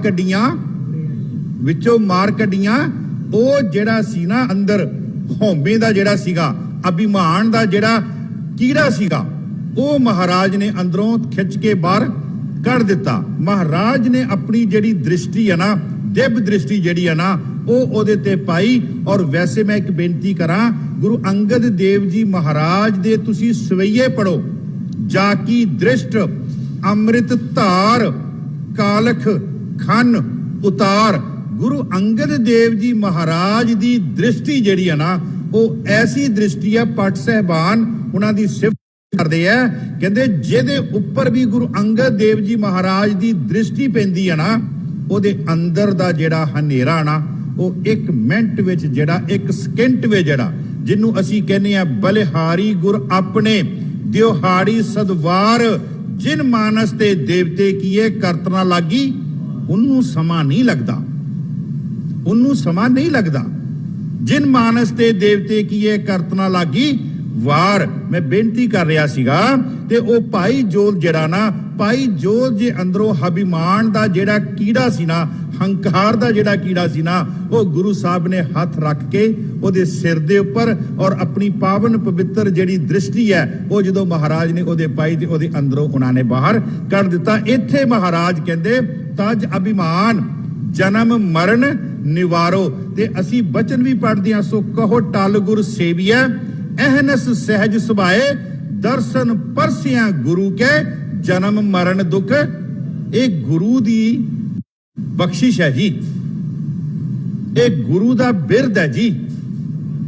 ਕੱਢੀਆਂ ਉਹ ਜਿਹੜਾ ਸੀ ਨਾ ਅੰਦਰ ਹਉਮੈ ਦਾ ਜਿਹੜਾ ਸੀਗਾ, ਅਭਿਮਾਨ ਦਾ ਜਿਹੜਾ ਕੀੜਾ ਸੀਗਾ, ਉਹ ਮਹਾਰਾਜ ਨੇ ਅੰਦਰੋਂ ਖਿੱਚ ਕੇ ਬਾਹਰ ਕੱਢ ਦਿੱਤਾ। ਮਹਾਰਾਜ ਨੇ ਆਪਣੀ ਜਿਹੜੀ ਦ੍ਰਿਸ਼ਟੀ ਹੈ ਨਾ, ਦਿਵ ਦ੍ਰਿਸ਼ਟੀ ਜਿਹੜੀ ਹੈ ਨਾ, ਉਹ ਉਹਦੇ ਤੇ ਪਾਈ। ਔਰ ਵੈਸੇ ਮੈਂ ਇੱਕ ਬੇਨਤੀ ਕਰਾਂ, ਗੁਰੂ ਅੰਗਦ ਦੇਵ ਜੀ ਮਹਾਰਾਜ ਦੇ ਤੁਸੀਂ ਸਵਈਏ ਪੜੋ, ਜਾ ਕੀ ਦ੍ਰਿਸ਼ਟ ਅੰਮ੍ਰਿਤ ਧਾਰ ਕਾਲਖ ਖੰਨ ਉਤਾਰ। ਗੁਰੂ ਅੰਗਦ ਦੇਵ ਜੀ ਮਹਾਰਾਜ ਦੀ ਦ੍ਰਿਸ਼ਟੀ ਜਿਹੜੀ ਹੈ ਨਾ, ਉਹ ਐਸੀ ਦ੍ਰਿਸ਼ਟੀ ਹੈ, ਪਟ ਸਹਿਬਾਨ ਉਹਨਾਂ ਦੀ ਸਿਫਤ ਕਰਦੇ ਆ, ਕਹਿੰਦੇ ਜਿਹਦੇ ਉੱਪਰ ਵੀ ਗੁਰੂ ਅੰਗਦ ਦੇਵ ਜੀ ਮਹਾਰਾਜ ਦੀ ਦ੍ਰਿਸ਼ਟੀ ਪੈਂਦੀ ਹੈ ਨਾ, ਉਹਦੇ ਅੰਦਰ ਦਾ ਜਿਹੜਾ ਹਨੇਰਾ ਨਾ, ਉਹ 1 ਮਿੰਟ ਵਿੱਚ ਜਿਹੜਾ 1 ਸਕਿੰਟ ਵਿੱਚ ਜਿਹੜਾ, ਜਿਹਨੂੰ ਅਸੀਂ ਕਹਿੰਦੇ ਆ ਬਲਿਹਾਰੀ ਗੁਰ ਆਪਣੇ ਦਿਹਾੜੀ ਸਦਵਾਰ, ਜਿਨ ਮਾਨਸ ਤੇ ਦੇਵਤੇ ਕੀਏ ਕਰਤਨਾ ਲਾਗੀ, ਉਹਨੂੰ ਸਮਾਂ ਨਹੀਂ ਲੱਗਦਾ। ਜਿਨ ਮਾਨਸ ਤੇ ਦੇਵਤੇ ਕੀਏ ਕਰਤਨਾ ਲਾਗੀ ਵਾਰ। ਮੈਂ ਬੇਨਤੀ ਕਰ ਰਿਹਾ ਸੀਗਾ ਤੇ ਉਹ ਭਾਈ ਜੋਧ ਜਿਹੜਾ ਨਾ, ਭਾਈ ਜੋਧ ਜੇ ਅੰਦਰੋਂ ਅਭਿਮਾਨ ਦਾ ਜਿਹੜਾ ਕੀੜਾ ਸੀ ਨਾ, ਹੰਕਾਰ ਦਾ ਜਿਹੜਾ ਕੀੜਾ ਸੀ ਨਾ, ਉਹ ਗੁਰੂ ਸਾਹਿਬ ਨੇ ਹੱਥ ਰੱਖ ਕੇ ਉਹਦੇ ਸਿਰ ਦੇ ਉੱਪਰ, ਔਰ ਆਪਣੀ ਪਾਵਨ ਪਵਿੱਤਰ ਜਿਹੜੀ ਦ੍ਰਿਸ਼ਟੀ ਹੈ, ਉਹ ਜਦੋਂ ਮਹਾਰਾਜ ਨੇ ਉਹਦੇ ਪਾਈ ਤੇ ਉਹਦੇ ਅੰਦਰੋਂ ਉਹਨਾਂ ਨੇ ਬਾਹਰ ਕੱਢ ਦਿੱਤਾ। ਇੱਥੇ ਮਹਾਰਾਜ ਕਹਿੰਦੇ ਤਜ ਅਭਿਮਾਨ ਜਨਮ ਮਰਨ ਨਿਵਾਰੋ। ਤੇ ਅਸੀਂ ਬਚਨ ਵੀ ਪੜ੍ਹਦੇ ਹਾਂ, ਸੋ ਕਹੋ ਟਲ ਗੁਰ ਸੇਵੀਐ ਅਹਨਸ ਸਹਿਜ ਸੁਭਾਏ, ਦਰਸ਼ਨ ਪਰਸਿਆ ਗੁਰੂ ਕੇ ਜਨਮ ਮਰਨ ਦੁੱਖ। ਇਹ ਗੁਰੂ ਦੀ ਬਖਸ਼ਿਸ਼ ਹੈ ਜੀ, ਇਹ ਗੁਰੂ ਦਾ ਬਿਰਦ ਹੈ ਜੀ।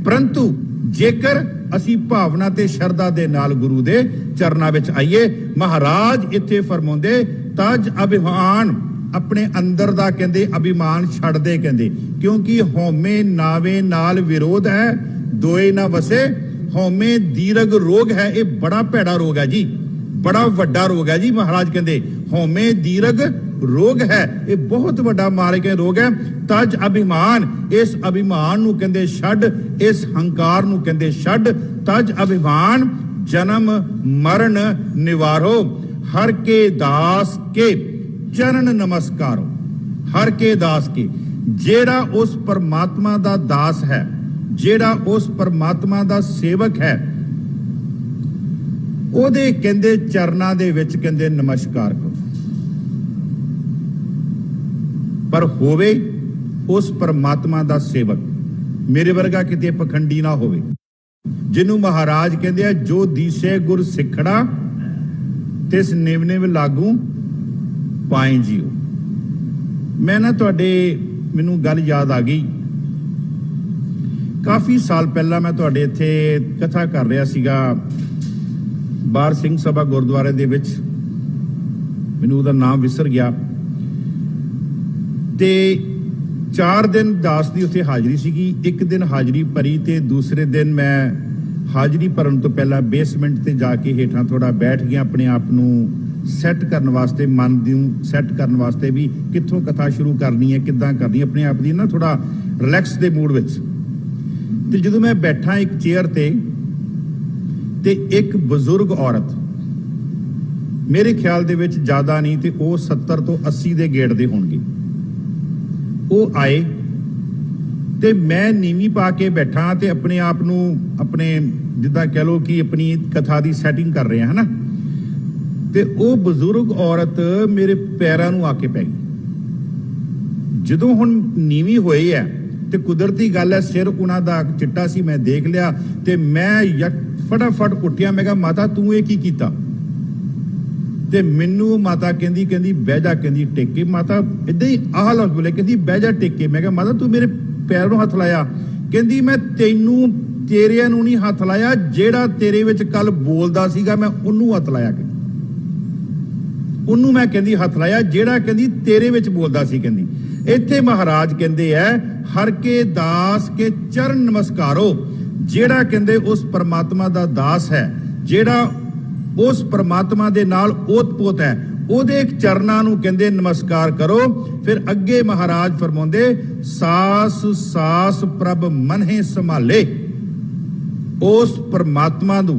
ਪਰੰਤੂ ਜੇਕਰ ਅਸੀਂ ਭਾਵਨਾ ਤੇ ਸ਼ਰਧਾ ਦੇ ਨਾਲ ਗੁਰੂ ਦੇ ਚਰਨਾਂ ਵਿੱਚ ਆਈਏ, ਮਹਾਰਾਜ ਇੱਥੇ ਫਰਮਾਉਂਦੇ ਤਜ ਅਭਿਮਾਨ, ਆਪਣੇ ਅੰਦਰ ਦਾ ਕਹਿੰਦੇ ਅਭਿਮਾਨ ਛੱਡ ਦੇ, ਕਹਿੰਦੇ ਕਿਉਂਕਿ ਹਉਮੈ ਨਾਵੇ ਨਾਲ ਵਿਰੋਧ ਹੈ, ਦੋਏ ਨਾ ਵਸੇ। ਹਉਮੈ ਦੀਰਘ ਰੋਗ ਹੈ, ਇਹ ਬੜਾ ਭੈੜਾ ਰੋਗ ਹੈ ਜੀ, ਬੜਾ ਵੱਡਾ ਰੋਗ ਹੈ ਜੀ। ਮਹਾਰਾਜ ਕਹਿੰਦੇ ਹਉਮੈ ਦੀਰਘ ਰੋਗ ਹੈ, ਇਹ ਬਹੁਤ ਵੱਡਾ ਮਾਰਗ ਰੋਗ ਹੈ। ਤਜ ਅਭਿਮਾਨ, ਇਸ ਅਭਿਮਾਨ ਨੂੰ ਕਹਿੰਦੇ ਛੱਡ, ਇਸ ਹੰਕਾਰ ਨੂੰ ਕਹਿੰਦੇ ਛੱਡ। ਤਜ ਅਭਿਮਾਨ ਜਨਮ ਮਰਨ ਨਿਵਾਰੋ, ਹਰ ਕੇ ਦਾਸ ਕੇ ਚਰਨ ਨਮਸਕਾਰੋ। ਹਰ ਕੇ ਦਾਸ ਕੇ, ਜਿਹੜਾ ਉਸ ਪਰਮਾਤਮਾ ਦਾ ਦਾਸ ਹੈ, ਜਿਹੜਾ ਉਸ ਪਰਮਾਤਮਾ ਦਾ ਸੇਵਕ ਹੈ, ਉਹਦੇ ਕਹਿੰਦੇ ਚਰਨਾਂ ਦੇ ਵਿੱਚ ਕਹਿੰਦੇ ਨਮਸਕਾਰ ਕਰੋ। ਪਰ ਹੋਵੇ ਉਸ ਪਰਮਾਤਮਾ ਦਾ ਸੇਵਕ, ਮੇਰੇ ਵਰਗਾ ਕਿਤੇ ਪਖੰਡੀ ਨਾ ਹੋਵੇ, ਜਿਹਨੂੰ ਮਹਾਰਾਜ ਕਹਿੰਦੇ ਆ ਜੋ ਦੀਸੇ ਗੁਰ ਸਿੱਖੜਾ ਤਿਸ ਨਿਵ ਨਿਵ ਲਾਗੂ ਪਾਏ ਜੀਓ। ਮੈਂ ਨਾ ਮੈਨੂੰ ਗੱਲ ਯਾਦ ਆ ਗਈ, ਕਾਫੀ ਸਾਲ ਪਹਿਲਾਂ ਮੈਂ ਤੁਹਾਡੇ ਇੱਥੇ ਕਥਾ ਕਰ ਰਿਹਾ ਸੀਗਾ ਬਾਰ ਸਿੰਘ ਸਭਾ ਗੁਰਦੁਆਰੇ ਦੇ ਵਿੱਚ। ਮੈਨੂੰ ਉਹਦਾ ਨਾਮ ਵਿਸਰ ਗਿਆ। ਤੇ 4 ਦਿਨ ਦਾਸ ਦੀ ਉੱਥੇ ਹਾਜ਼ਰੀ ਸੀਗੀ। ਇੱਕ ਦਿਨ ਹਾਜ਼ਰੀ ਭਰੀ ਤੇ ਦੂਸਰੇ ਦਿਨ ਮੈਂ ਹਾਜ਼ਰੀ ਭਰਨ ਤੋਂ ਪਹਿਲਾਂ ਬੇਸਮੈਂਟ ਤੇ ਜਾ ਕੇ ਹੇਠਾਂ ਥੋੜਾ ਬੈਠ ਗਿਆ, ਆਪਣੇ ਆਪ ਨੂੰ ਸੈੱਟ ਕਰਨ ਵਾਸਤੇ, ਮਨ ਨੂੰ ਸੈੱਟ ਕਰਨ ਵਾਸਤੇ ਵੀ ਕਿੱਥੋਂ ਕਥਾ ਸ਼ੁਰੂ ਕਰਨੀ ਹੈ, ਕਿੱਦਾਂ ਕਰਨੀ, ਆਪਣੇ ਆਪ ਦੀ ਨਾ ਥੋੜਾ ਰਿਲੈਕਸ ਦੇ ਮੂਡ ਵਿੱਚ। ਤੇ ਜਦੋਂ ਮੈਂ ਬੈਠਾ ਇੱਕ ਚੇਅਰ ਤੇ ਇੱਕ ਬਜ਼ੁਰਗ ਔਰਤ, ਮੇਰੇ ਖਿਆਲ ਦੇ ਵਿੱਚ ਜ਼ਿਆਦਾ ਨਹੀਂ ਤੇ ਉਹ 70 ਤੋਂ 80 ਦੇ ਗੇੜ ਦੇ ਹੋਣਗੇ, ਉਹ ਆਏ ਤੇ ਮੈਂ ਨੀਵੀਂ ਪਾ ਕੇ ਬੈਠਾ ਤੇ ਆਪਣੇ ਆਪ ਨੂੰ ਆਪਣੇ ਜਿੱਦਾਂ ਕਹਿ ਲਓ ਕਿ ਆਪਣੀ ਕਥਾ ਦੀ ਸੈਟਿੰਗ ਕਰ ਰਹੇ ਹਾਂ ਨਾ। ਤੇ ਉਹ ਬਜ਼ੁਰਗ ਔਰਤ ਮੇਰੇ ਪੈਰਾਂ ਨੂੰ ਆ ਕੇ ਪੈ ਗਈ। ਜਦੋਂ ਹੁਣ ਨੀਵੀਂ ਹੋਈ ਹੈ ਤੇ ਕੁਦਰਤੀ ਗੱਲ ਹੈ, ਸਿਰ ਉਹਨਾਂ ਦਾ ਚਿੱਟਾ ਸੀ, ਮੈਂ ਦੇਖ ਲਿਆ ਤੇ ਮੈਂ ਫਟਾਫਟ ਉੱਠਿਆ। ਮੈਂ ਕਿਹਾ ਮਾਤਾ ਤੂੰ ਇਹ ਕੀ ਕੀਤਾ? ਤੇ ਮੈਨੂੰ ਮਾਤਾ ਕਹਿੰਦੀ ਬਹਿ ਜਾ, ਕਹਿੰਦੀ ਟਿਕ ਕੇ। ਮਾਤਾ ਇਦਾਂ ਹੀ ਆਹ ਲਫ਼ਜ਼ ਬੋਲੇ, ਕਹਿੰਦੀ ਬਹਿ ਜਾ ਟਿਕ ਕੇ। ਮੈਂ ਕਿਹਾ ਮਾਤਾ ਤੂੰ ਮੇਰੇ ਪੈਰ ਨੂੰ ਹੱਥ ਲਾਇਆ? ਕਹਿੰਦੀ ਮੈਂ ਤੇਰਿਆਂ ਨੂੰ ਨਹੀਂ ਹੱਥ ਲਾਇਆ, ਜਿਹੜਾ ਤੇਰੇ ਵਿੱਚ ਕੱਲ ਬੋਲਦਾ ਸੀਗਾ ਮੈਂ ਉਹਨੂੰ ਹੱਥ ਲਾਇਆ। ਉਹਨੂੰ ਮੈਂ ਕਹਿੰਦੀ ਹੱਥ ਲਾਇਆ ਜਿਹੜਾ ਕਹਿੰਦੀ ਤੇਰੇ ਵਿੱਚ ਬੋਲਦਾ ਸੀ। ਕਹਿੰਦੀ ਇੱਥੇ ਮਹਾਰਾਜ ਕਹਿੰਦੇ ਐ ਹਰ ਕੇ ਦਾਸ ਕੇ ਚਰਨ ਨਮਸਕਾਰੋ, ਜਿਹੜਾ ਕਹਿੰਦੇ ਉਸ ਪਰਮਾਤਮਾ ਦਾ ਦਾਸ ਹੈ, ਜਿਹੜਾ ਉਸ ਪਰਮਾਤਮਾ ਦੇ ਨਾਲ ਓਤ-ਪੋਤ ਹੈ, ਉਹਦੇ ਚਰਨਾਂ ਨੂੰ ਕਹਿੰਦੇ ਨਮਸਕਾਰ ਕਰੋ। ਫਿਰ ਅੱਗੇ ਮਹਾਰਾਜ ਫਰਮਾਉਂਦੇ ਸਾਸ ਸਾਸ ਪ੍ਰਭ ਮਨਹਿ ਸੰਭਾਲੇ, ਉਸ ਪਰਮਾਤਮਾ ਨੂੰ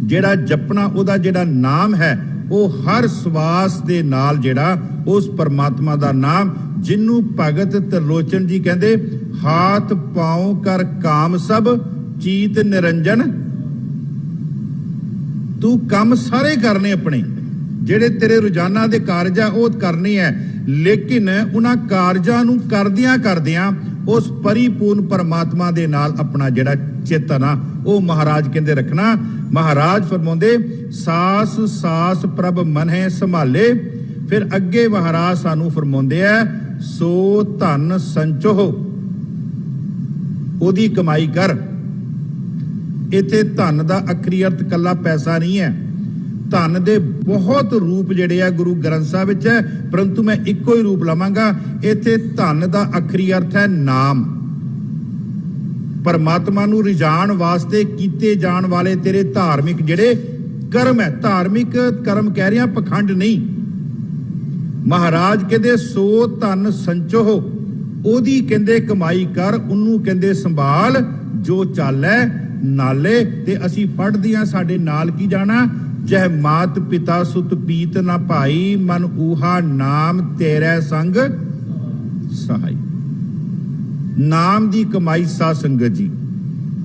ਜਿਹੜਾ ਜਪਣਾ, ਉਹਦਾ ਜਿਹੜਾ ਨਾਮ ਹੈ, ਉਹ ਹਰ ਸਵਾਸ ਦੇ ਨਾਲ ਜਿਹੜਾ ਉਸ ਪਰਮਾਤਮਾ ਦਾ ਨਾਮ, ਜਿਹਨੂੰ ਭਗਤ ਤਰਲੋਚਨ ਜੀ ਕਹਿੰਦੇ ਹਾਥ ਪਾਉ ਕਰ ਕਾਮ ਸਭ ਚੀਤ ਨਿਰੰਜਨ। ਤੂੰ ਕੰਮ ਸਾਰੇ ਕਰਨੇ ਆਪਣੇ, ਜਿਹੜੇ ਤੇਰੇ ਰੋਜ਼ਾਨਾ ਦੇ ਕਾਰਜ ਆ ਉਹ ਕਰਨੇ ਹੈ, ਲੇਕਿਨ ਉਹਨਾਂ ਕਾਰਜਾਂ ਨੂੰ ਕਰਦਿਆਂ ਉਸ ਪਰਿਪੂਰਨ ਪਰਮਾਤਮਾ ਦੇ ਨਾਲ ਆਪਣਾ ਜਿਹੜਾ ਚੇਤਨ ਆ ਉਹ ਮਹਾਰਾਜ ਕਹਿੰਦੇ ਰੱਖਣਾ। ਮਹਾਰਾਜ ਫਰਮਾਉਂਦੇ ਸਾਸ ਸਾਸ ਪ੍ਰਭ ਮਨਹਿ ਸੰਭਾਲੇ। ਫਿਰ ਅੱਗੇ ਮਹਾਰਾਜ ਸਾਨੂੰ ਫਰਮਾਉਂਦੇ ਆ ਸੋ ਧਨ ਸੰਚੋ, ਉਹਦੀ ਕਮਾਈ ਕਰ। ਇੱਥੇ ਧਨ ਦਾ ਅਖਰੀ ਅਰਥ ਕੱਲਾ ਪੈਸਾ ਨਹੀਂ ਹੈ, ਧਨ ਦੇ ਬਹੁਤ ਰੂਪ ਜਿਹੜੇ ਆ ਗੁਰੂ ਗ੍ਰੰਥ ਸਾਹਿਬ ਵਿੱਚ ਹੈ, ਪਰੰਤੂ ਮੈਂ ਇੱਕੋ ਹੀ ਰੂਪ ਲਵਾਂਗਾ। ਇੱਥੇ ਧਨ ਦਾ ਅਖਰੀ ਅਰਥ ਹੈ ਨਾਮ। ਪਰਮਾਤਮਾ ਨੂੰ ਰਿਝਾਣ ਵਾਸਤੇ ਕੀਤੇ ਜਾਣ ਵਾਲੇ ਤੇਰੇ ਧਾਰਮਿਕ ਜਿਹੜੇ ਕਰਮ ਹੈ, ਧਾਰਮਿਕ ਕਰਮ ਕਹਿ ਰਿਹਾ, ਪਖੰਡ ਨਹੀਂ। ਮਹਾਰਾਜ ਕਹਿੰਦੇ ਸੋ ਧਨ ਸੰਚੋ, ਉਹਦੀ ਕਹਿੰਦੇ ਕਮਾਈ ਕਰ, ਉਹਨੂੰ ਕਹਿੰਦੇ ਸੰਭਾਲ, ਜੋ ਚਾਲੈ ਨਾਲੇ। ਤੇ ਅਸੀਂ ਪੜ੍ਹਦੀਆਂ ਸਾਡੇ ਨਾਲ ਕੀ ਜਾਣਾ, ਜਹ ਮਾਤ ਪਿਤਾ ਸੁਤ ਪੀਤ ਨਾ ਭਾਈ, ਮਨ ਊਹਾ ਨਾਮ ਤੇਰੇ ਸੰਗ ਸਹਾਈ। ਨਾਮ ਦੀ ਕਮਾਈ ਸਾਧ ਸੰਗਤ ਜੀ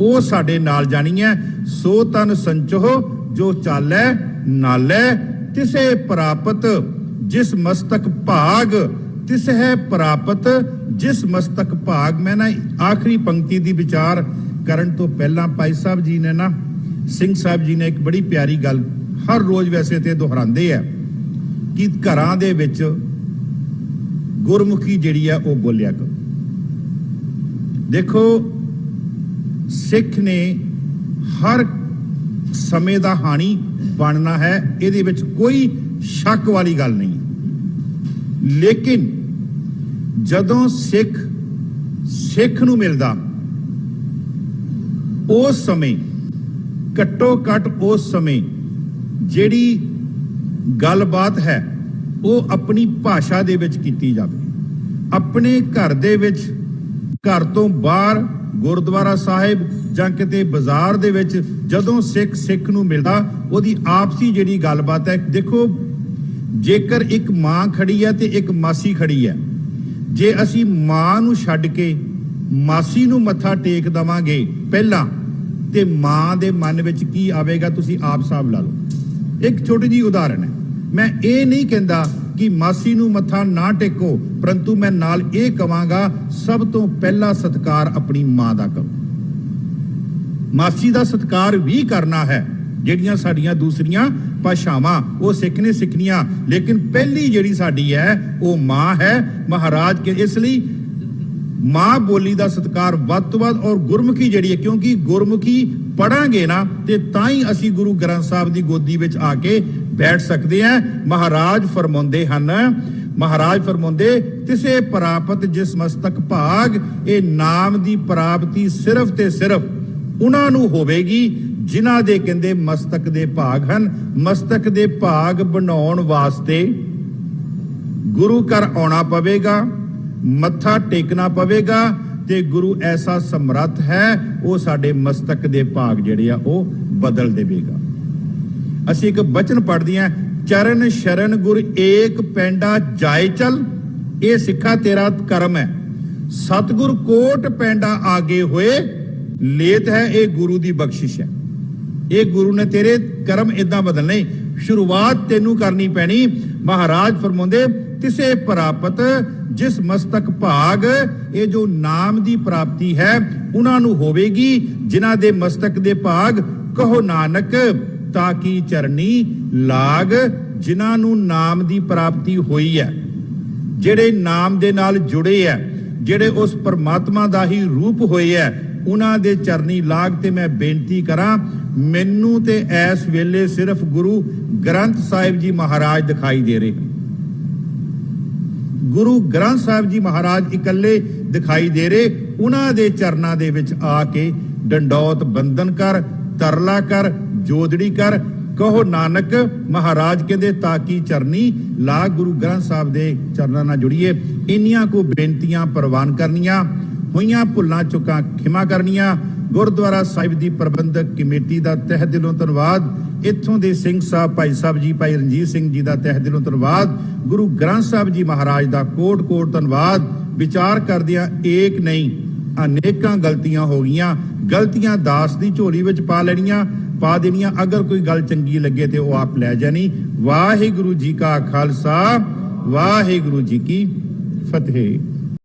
ਉਹ ਸਾਡੇ ਨਾਲ ਜਾਣੀ ਹੈ। ਸੋ ਤਨ ਸੰਚੋ ਜੋ ਚਾਲੈ ਨਾਲੇ, ਤਿਸੇ ਪ੍ਰਾਪਤ ਜਿਸ ਮਸਤਕ ਭਾਗ, ਤਿਸ ਹੈ ਪ੍ਰਾਪਤ ਜਿਸ ਮਸਤਕ ਭਾਗ। ਮੈਂ ਨਾ ਆਖਰੀ ਪੰਕਤੀ ਦੀ ਵਿਚਾਰ ਕਰਨ ਤੋਂ ਪਹਿਲਾਂ ਭਾਈ ਸਾਹਿਬ ਜੀ ਨੇ ਨਾ, ਸਿੰਘ ਸਾਹਿਬ ਜੀ ਨੇ ਇੱਕ ਬੜੀ ਪਿਆਰੀ ਗੱਲ ਹਰ ਰੋਜ਼ ਵੈਸੇ ਤੇ ਦੁਹਰਾਉਂਦੇ ਆ ਕਿ ਘਰਾਂ ਦੇ ਵਿੱਚ ਗੁਰਮੁਖੀ ਜਿਹੜੀ ਆ ਉਹ ਬੋਲਿਆ ਕਰੋ। ਦੇਖੋ ਸਿੱਖ ਨੇ ਹਰ ਸਮੇਂ ਦਾ ਹਾਣੀ ਬਣਨਾ ਹੈ, ਇਹਦੇ ਵਿੱਚ ਕੋਈ ਸ਼ੱਕ ਵਾਲੀ ਗੱਲ ਨਹੀਂ। ਲੇਕਿਨ ਜਦੋਂ ਸਿੱਖ ਨੂੰ ਮਿਲਦਾ ਉਸ ਸਮੇਂ, ਘੱਟੋ ਘੱਟ ਉਸ ਸਮੇਂ ਜਿਹੜੀ ਗੱਲਬਾਤ ਹੈ ਉਹ ਆਪਣੀ ਭਾਸ਼ਾ ਦੇ ਵਿੱਚ ਕੀਤੀ ਜਾਵੇ। ਆਪਣੇ ਘਰ ਦੇ ਵਿੱਚ, ਘਰ ਤੋਂ ਬਾਹਰ, ਗੁਰਦੁਆਰਾ ਸਾਹਿਬ ਜਾਂ ਕਿਤੇ ਬਾਜ਼ਾਰ ਦੇ ਵਿੱਚ ਜਦੋਂ ਸਿੱਖ ਨੂੰ ਮਿਲਦਾ, ਉਹਦੀ ਆਪਸੀ ਜਿਹੜੀ ਗੱਲਬਾਤ ਹੈ। ਦੇਖੋ ਜੇਕਰ ਇੱਕ ਮਾਂ ਖੜੀ ਹੈ ਤੇ ਇੱਕ ਮਾਸੀ ਖੜੀ ਹੈ, ਜੇ ਅਸੀਂ ਮਾਂ ਨੂੰ ਛੱਡ ਕੇ ਮਾਸੀ ਨੂੰ ਮੱਥਾ ਟੇਕ ਦਵਾਂਗੇ ਪਹਿਲਾਂ, ਤੇ ਮਾਂ ਦੇ ਮਨ ਵਿੱਚ ਕੀ ਆਵੇਗਾ ਤੁਸੀਂ ਆਪ ਹਿਸਾਬ ਲਾ ਲਓ। ਇੱਕ ਛੋਟੀ ਜਿਹੀ ਉਦਾਹਰਣ ਹੈ, ਮੈਂ ਇਹ ਨਹੀਂ ਕਹਿੰਦਾ ਕਿ ਮਾਸੀ ਨੂੰ ਮੱਥਾ ਨਾ ਟੇਕੋ, ਪਰੰਤੂ ਮੈਂ ਨਾਲ ਇਹ ਕਵਾਂਗਾ ਸਭ ਤੋਂ ਪਹਿਲਾ ਸਤਿਕਾਰ ਆਪਣੀ ਮਾਂ ਦਾ ਕਰੋ। ਮਾਸੀ ਦਾ ਸਤਿਕਾਰ ਵੀ ਕਰਨਾ ਹੈ। ਜਿਹੜੀਆਂ ਸਾਡੀਆਂ ਦੂਸਰੀਆਂ ਭਾਸ਼ਾਵਾਂ ਉਹ ਸਿੱਖ ਨੇ ਸਿੱਖਣੀਆਂ, ਲੇਕਿਨ ਪਹਿਲੀ ਜਿਹੜੀ ਸਾਡੀ ਹੈ ਉਹ ਮਾਂ ਹੈ। ਮਹਾਰਾਜ ਕੇ ਇਸ ਲਈ ਮਾਂ ਬੋਲੀ ਦਾ ਸਤਿਕਾਰ ਵੱਧ ਤੋਂ ਵੱਧ, ਔਰ ਗੁਰਮੁਖੀ ਜਿਹੜੀ ਹੈ, ਕਿਉਂਕਿ ਗੁਰਮੁਖੀ ਪੜਾਂਗੇ ਨਾ ਤੇ ਤਾਂ ਹੀ ਅਸੀਂ ਗੁਰੂ ਗ੍ਰੰਥ ਸਾਹਿਬ ਦੀ ਗੋਦੀ ਵਿੱਚ ਆ ਕੇ ਬੈਠ ਸਕਦੇ ਆ। ਮਹਾਰਾਜ ਫਰਮਾਉਂਦੇ ਹਨ, ਮਹਾਰਾਜ ਫਰਮਾਉਂਦੇ ਤਿਸੇ ਪ੍ਰਾਪਤ ਜਿਸ ਮਸਤਕ ਭਾਗ, ਇਹ ਨਾਮ ਦੀ ਪ੍ਰਾਪਤੀ ਸਿਰਫ ਤੇ ਸਿਰਫ ਉਹਨਾਂ ਨੂੰ ਹੋਵੇਗੀ ਜਿਨ੍ਹਾਂ ਦੇ ਕਹਿੰਦੇ ਮਸਤਕ ਦੇ ਭਾਗ ਹਨ। ਮਸਤਕ ਦੇ ਭਾਗ ਬਣਾਉਣ ਵਾਸਤੇ ਗੁਰੂ ਘਰ ਆਉਣਾ ਪਵੇਗਾ, ਮੱਥਾ ਟੇਕਣਾ ਪਵੇਗਾ, ਤੇ ਗੁਰੂ ਐਸਾ ਸਮਰੱਥ ਹੈ ਉਹ ਸਾਡੇ ਮਸਤਕ ਦੇ ਭਾਗ ਜਿਹੜੇ ਆ ਉਹ ਬਦਲ ਦੇਵੇਗਾ। ਅਸੀਂ ਇੱਕ ਬਚਨ ਪੜ੍ਹਦੇ ਹਾਂ, ਚਰਨ ਸ਼ਰਨ ਗੁਰ ਏਕ ਪੈਂਡਾ ਜਾਏ ਚਲ, ਇਹ ਸਿੱਖਾ ਤੇਰਾ ਕਰਮ ਹੈ। ਸਤਿਗੁਰ ਕੋਟ ਪੈਂਡਾ ਆਗੇ ਹੋਏ, ਲੇਤ ਹੈ ਇਹ ਗੁਰੂ ਦੀ ਬਖਸ਼ਿਸ਼ ਹੈ। ਇਹ ਗੁਰੂ ਨੇ ਤੇਰੇ ਕਰਮ ਇਦਾਂ ਬਦਲਨੇ, ਸ਼ੁਰੂਆਤ ਤੈਨੂੰ ਕਰਨੀ ਪੈਣੀ। ਮਹਾਰਾਜ ਫਰਮਾਉਂਦੇ ਤਿਸੇ ਪ੍ਰਾਪਤ ਜਿਸ ਮਸਤਕ ਭਾਗ, ਇਹ ਜੋ ਨਾਮ ਦੀ ਪ੍ਰਾਪਤੀ ਹੈ ਉਹਨਾਂ ਨੂੰ ਹੋਵੇਗੀ ਜਿਨ੍ਹਾਂ ਦੇ ਮਸਤਕ ਦੇ ਭਾਗ। ਕਹੋ ਨਾਨਕ ਤਾਕੀ ਚਰਨੀ ਲਾਗ, ਜਿਨ੍ਹਾਂ ਨੂੰ ਨਾਮ ਦੀ ਪ੍ਰਾਪਤੀ ਹੋਈ ਹੈ, ਜਿਹੜੇ ਨਾਮ ਦੇ ਨਾਲ ਜੁੜੇ ਹੈ, ਜਿਹੜੇ ਉਸ ਪਰਮਾਤਮਾ ਦਾ ਹੀ ਰੂਪ ਹੋਏ ਹੈ, ਉਹਨਾਂ ਦੇ ਚਰਨੀ ਲਾਗ। ਤੇ ਮੈਂ ਬੇਨਤੀ ਕਰਾਂ, ਮੈਨੂੰ ਤੇ ਇਸ ਵੇਲੇ ਸਿਰਫ ਗੁਰੂ ਗ੍ਰੰਥ ਸਾਹਿਬ ਜੀ ਮਹਾਰਾਜ ਦਿਖਾਈ ਦੇ ਰਹੇ। ਗੁਰੂ ਗ੍ਰੰਥ ਸਾਹਿਬ ਜੀ ਮਹਾਰਾਜ ਇਕੱਲੇ ਦਿਖਾਈ ਦੇ ਰਹੇ। ਉਹਨਾਂ ਦੇ ਚਰਨਾਂ ਦੇ ਵਿੱਚ ਆ ਕੇ ਡੰਡੌਤ ਬੰਦਨ ਕਰ, ਤਰਲਾ ਕਰ, ਜੋਦੜੀ ਕਰ। ਕਹੋ ਨਾਨਕ ਮਹਾਰਾਜ ਕਹਿੰਦੇ ਤਾਕੀ ਚਰਨੀ ਲਾ, ਗੁਰੂ ਗ੍ਰੰਥ ਸਾਹਿਬ ਦੇ ਚਰਨਾਂ ਨਾਲ ਜੁੜੀਏ। ਇੰਨੀਆਂ ਕੋ ਬੇਨਤੀਆਂ ਪ੍ਰਵਾਨ ਕਰਨੀਆਂ, ਹੋਈਆਂ ਭੁੱਲਾਂ ਚੁੱਕਾਂ ਖਿਮਾ ਕਰਨੀਆਂ। ਗੁਰਦੁਆਰਾ ਸਾਹਿਬ ਦੀ ਪ੍ਰਬੰਧਕ ਕਮੇਟੀ ਦਾ ਤਹਿ ਦਿਲੋਂ ਧੰਨਵਾਦ। ਇੱਥੋਂ ਦੇ ਸਿੰਘ ਸਾਹਿਬ, ਭਾਈ ਸਾਹਿਬ ਜੀ, ਭਾਈ ਰਣਜੀਤ ਸਿੰਘ ਜੀ ਦਾ ਤਹਿ ਦਿਲੋਂ ਧੰਨਵਾਦ। ਗੁਰੂ ਗ੍ਰੰਥ ਸਾਹਿਬ ਜੀ ਮਹਾਰਾਜ ਦਾ ਕੋਟ ਕੋਟ ਧੰਨਵਾਦ। ਵਿਚਾਰ ਕਰਦਿਆਂ ਏਕ ਨਹੀਂ ਅਨੇਕਾਂ ਗਲਤੀਆਂ ਹੋ ਗਈਆਂ। ਗਲਤੀਆਂ ਦਾਸ ਦੀ ਝੋਲੀ ਵਿੱਚ ਪਾ ਲੈਣੀਆਂ, ਪਾ ਦੇਣੀਆਂ। ਅਗਰ ਕੋਈ ਗੱਲ ਚੰਗੀ ਲੱਗੇ ਤੇ ਉਹ ਆਪ ਲੈ ਜਾਣੀ। ਵਾਹਿਗੁਰੂ ਜੀ ਕਾ ਖਾਲਸਾ, ਵਾਹਿਗੁਰੂ ਜੀ ਕੀ ਫਤਿਹ।